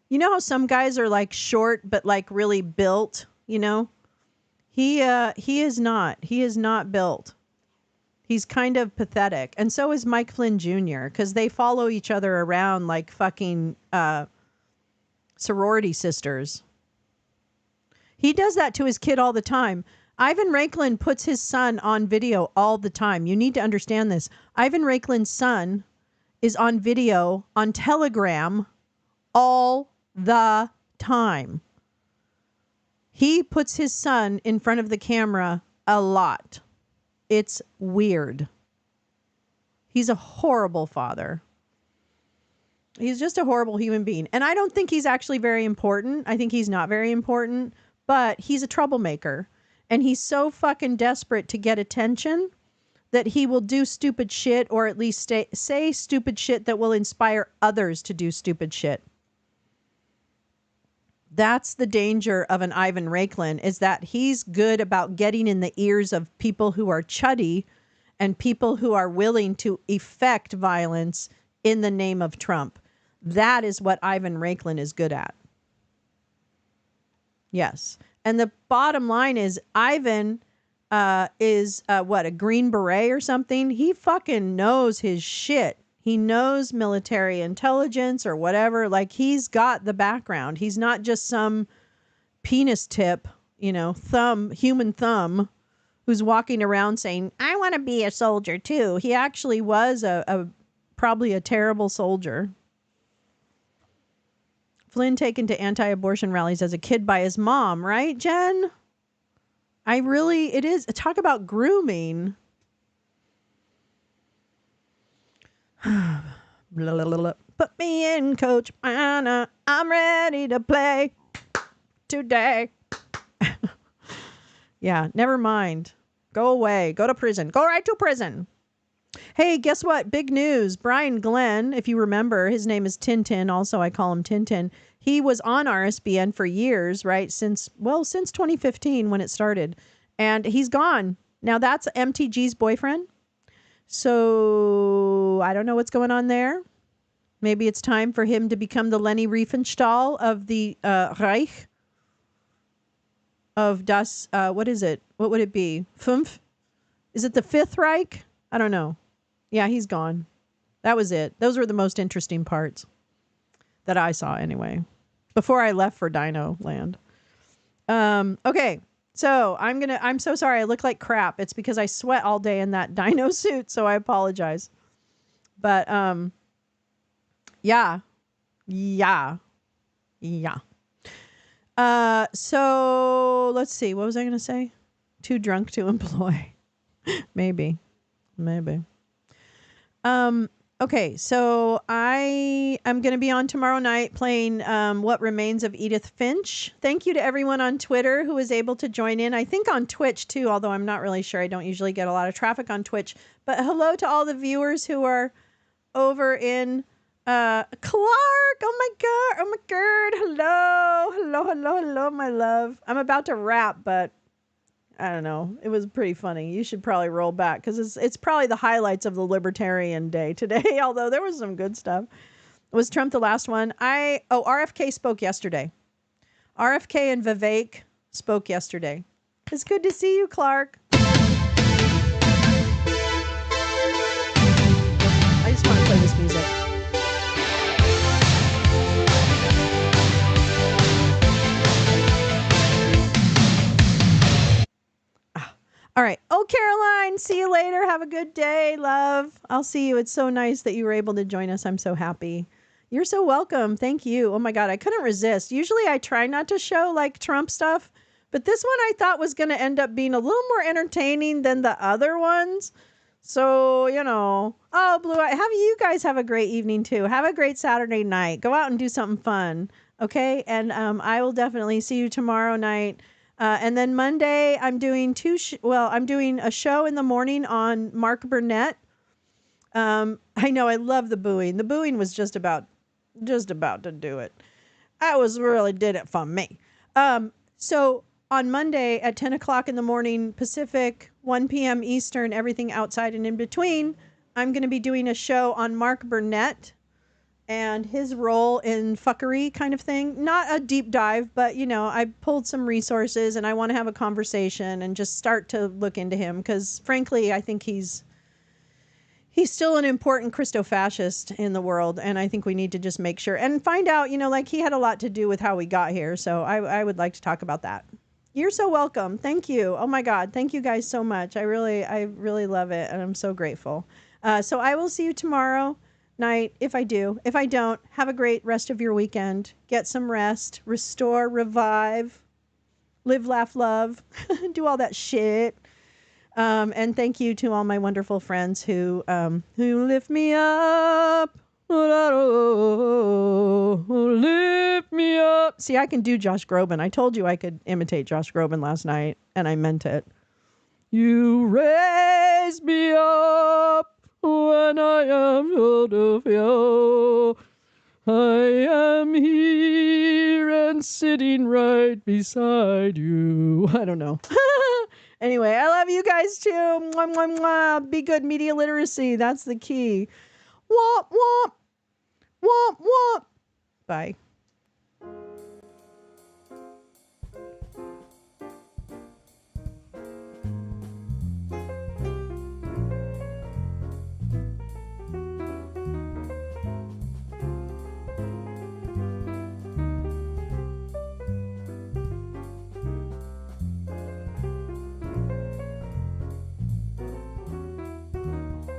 you know how some guys are like short but like really built, He is not. He is not built. He's kind of pathetic. And so is Mike Flynn Jr., because they follow each other around like fucking sorority sisters. He does that to his kid all the time. Ivan Raiklin puts his son on video all the time. You need to understand this. Ivan Raiklin's son is on video on Telegram all the time. He puts his son in front of the camera a lot. It's weird. He's a horrible father. He's just a horrible human being. And I don't think he's actually very important. I think he's not very important, but he's a troublemaker. And he's so fucking desperate to get attention that he will do stupid shit, or at least say stupid shit that will inspire others to do stupid shit. That's the danger of an Ivan Raiklin, is that he's good about getting in the ears of people who are chuddy and people who are willing to effect violence in the name of Trump. That is what Ivan Raiklin is good at. Yes. And the bottom line is Ivan is a Green Beret or something? He fucking knows his shit. He knows military intelligence or whatever. Like, he's got the background. He's not just some penis tip, human thumb, who's walking around saying, I want to be a soldier too. He actually was probably a terrible soldier. Flynn taken to anti-abortion rallies as a kid by his mom, right, Jen? It is. Talk about grooming. Put me in, Coach Anna. I'm ready to play today. Yeah, never mind. Go away. Go to prison. Go right to prison. Hey, guess what? Big news. Brian Glenn, if you remember, his name is Tintin. Also, I call him Tintin. He was on RSBN for years, right? Since 2015 when it started. And he's gone. Now, that's MTG's boyfriend. So I don't know what's going on there. Maybe it's time for him to become the Leni Riefenstahl of the Reich. Of Das, what is it? What would it be? Fünf? Is it the Fifth Reich? I don't know. Yeah, he's gone. That was it. Those were the most interesting parts that I saw anyway. Before I left for Dino Land. Okay. So I'm so sorry. I look like crap. It's because I sweat all day in that dino suit. So I apologize. But, yeah. So let's see. What was I going to say? Too drunk to employ. Maybe. Okay, so I am going to be on tomorrow night playing What Remains of Edith Finch. Thank you to everyone on Twitter who was able to join in. I think on Twitch too, although I'm not really sure. I don't usually get a lot of traffic on Twitch. But hello to all the viewers who are over in Clark. Oh my God. Hello, my love. I'm about to rap, but I don't know. It was pretty funny. You should probably roll back because it's probably the highlights of the Libertarian day today, although there was some good stuff. Was Trump the last one? RFK spoke yesterday. RFK and Vivek spoke yesterday. It's good to see you, Clark. I just want to play this music. All right. Oh, Caroline, see you later. Have a good day, love. I'll see you. It's so nice that you were able to join us. I'm so happy. You're so welcome. Thank you. Oh my God, I couldn't resist. Usually I try not to show like Trump stuff, but this one I thought was going to end up being a little more entertaining than the other ones. So, oh, Blue Eye, you guys have a great evening too. Have a great Saturday night. Go out and do something fun. Okay. And I will definitely see you tomorrow night. And then Monday, I'm doing I'm doing a show in the morning on Mark Burnett. I know I love the booing. The booing was just about to do it. I did it for me. So on Monday at 10 o'clock in the morning Pacific, 1 p.m. Eastern, everything outside and in between, I'm going to be doing a show on Mark Burnett and his role in fuckery kind of thing. Not a deep dive, but, I pulled some resources and I want to have a conversation and just start to look into him because, frankly, I think he's he's still an important Christo-fascist in the world, and I think we need to just make sure and find out, like he had a lot to do with how we got here, so I would like to talk about that. You're so welcome. Thank you. Oh my God. Thank you guys so much. I really love it, and I'm so grateful. So I will see you tomorrow night if I do. If I don't, have a great rest of your weekend. Get some rest. Restore, revive, live, laugh, love, do all that shit. And thank you to all my wonderful friends who lift me up. Lift me up. See, I can do Josh Groban. I told you I could imitate Josh Groban last night, and I meant it. You raise me up when I am short of you. I am here and sitting right beside you. I don't know. Anyway, I love you guys too. Mwah, mwah, mwah. Be good. Media literacy. That's the key. Womp, womp. Womp, womp. Bye.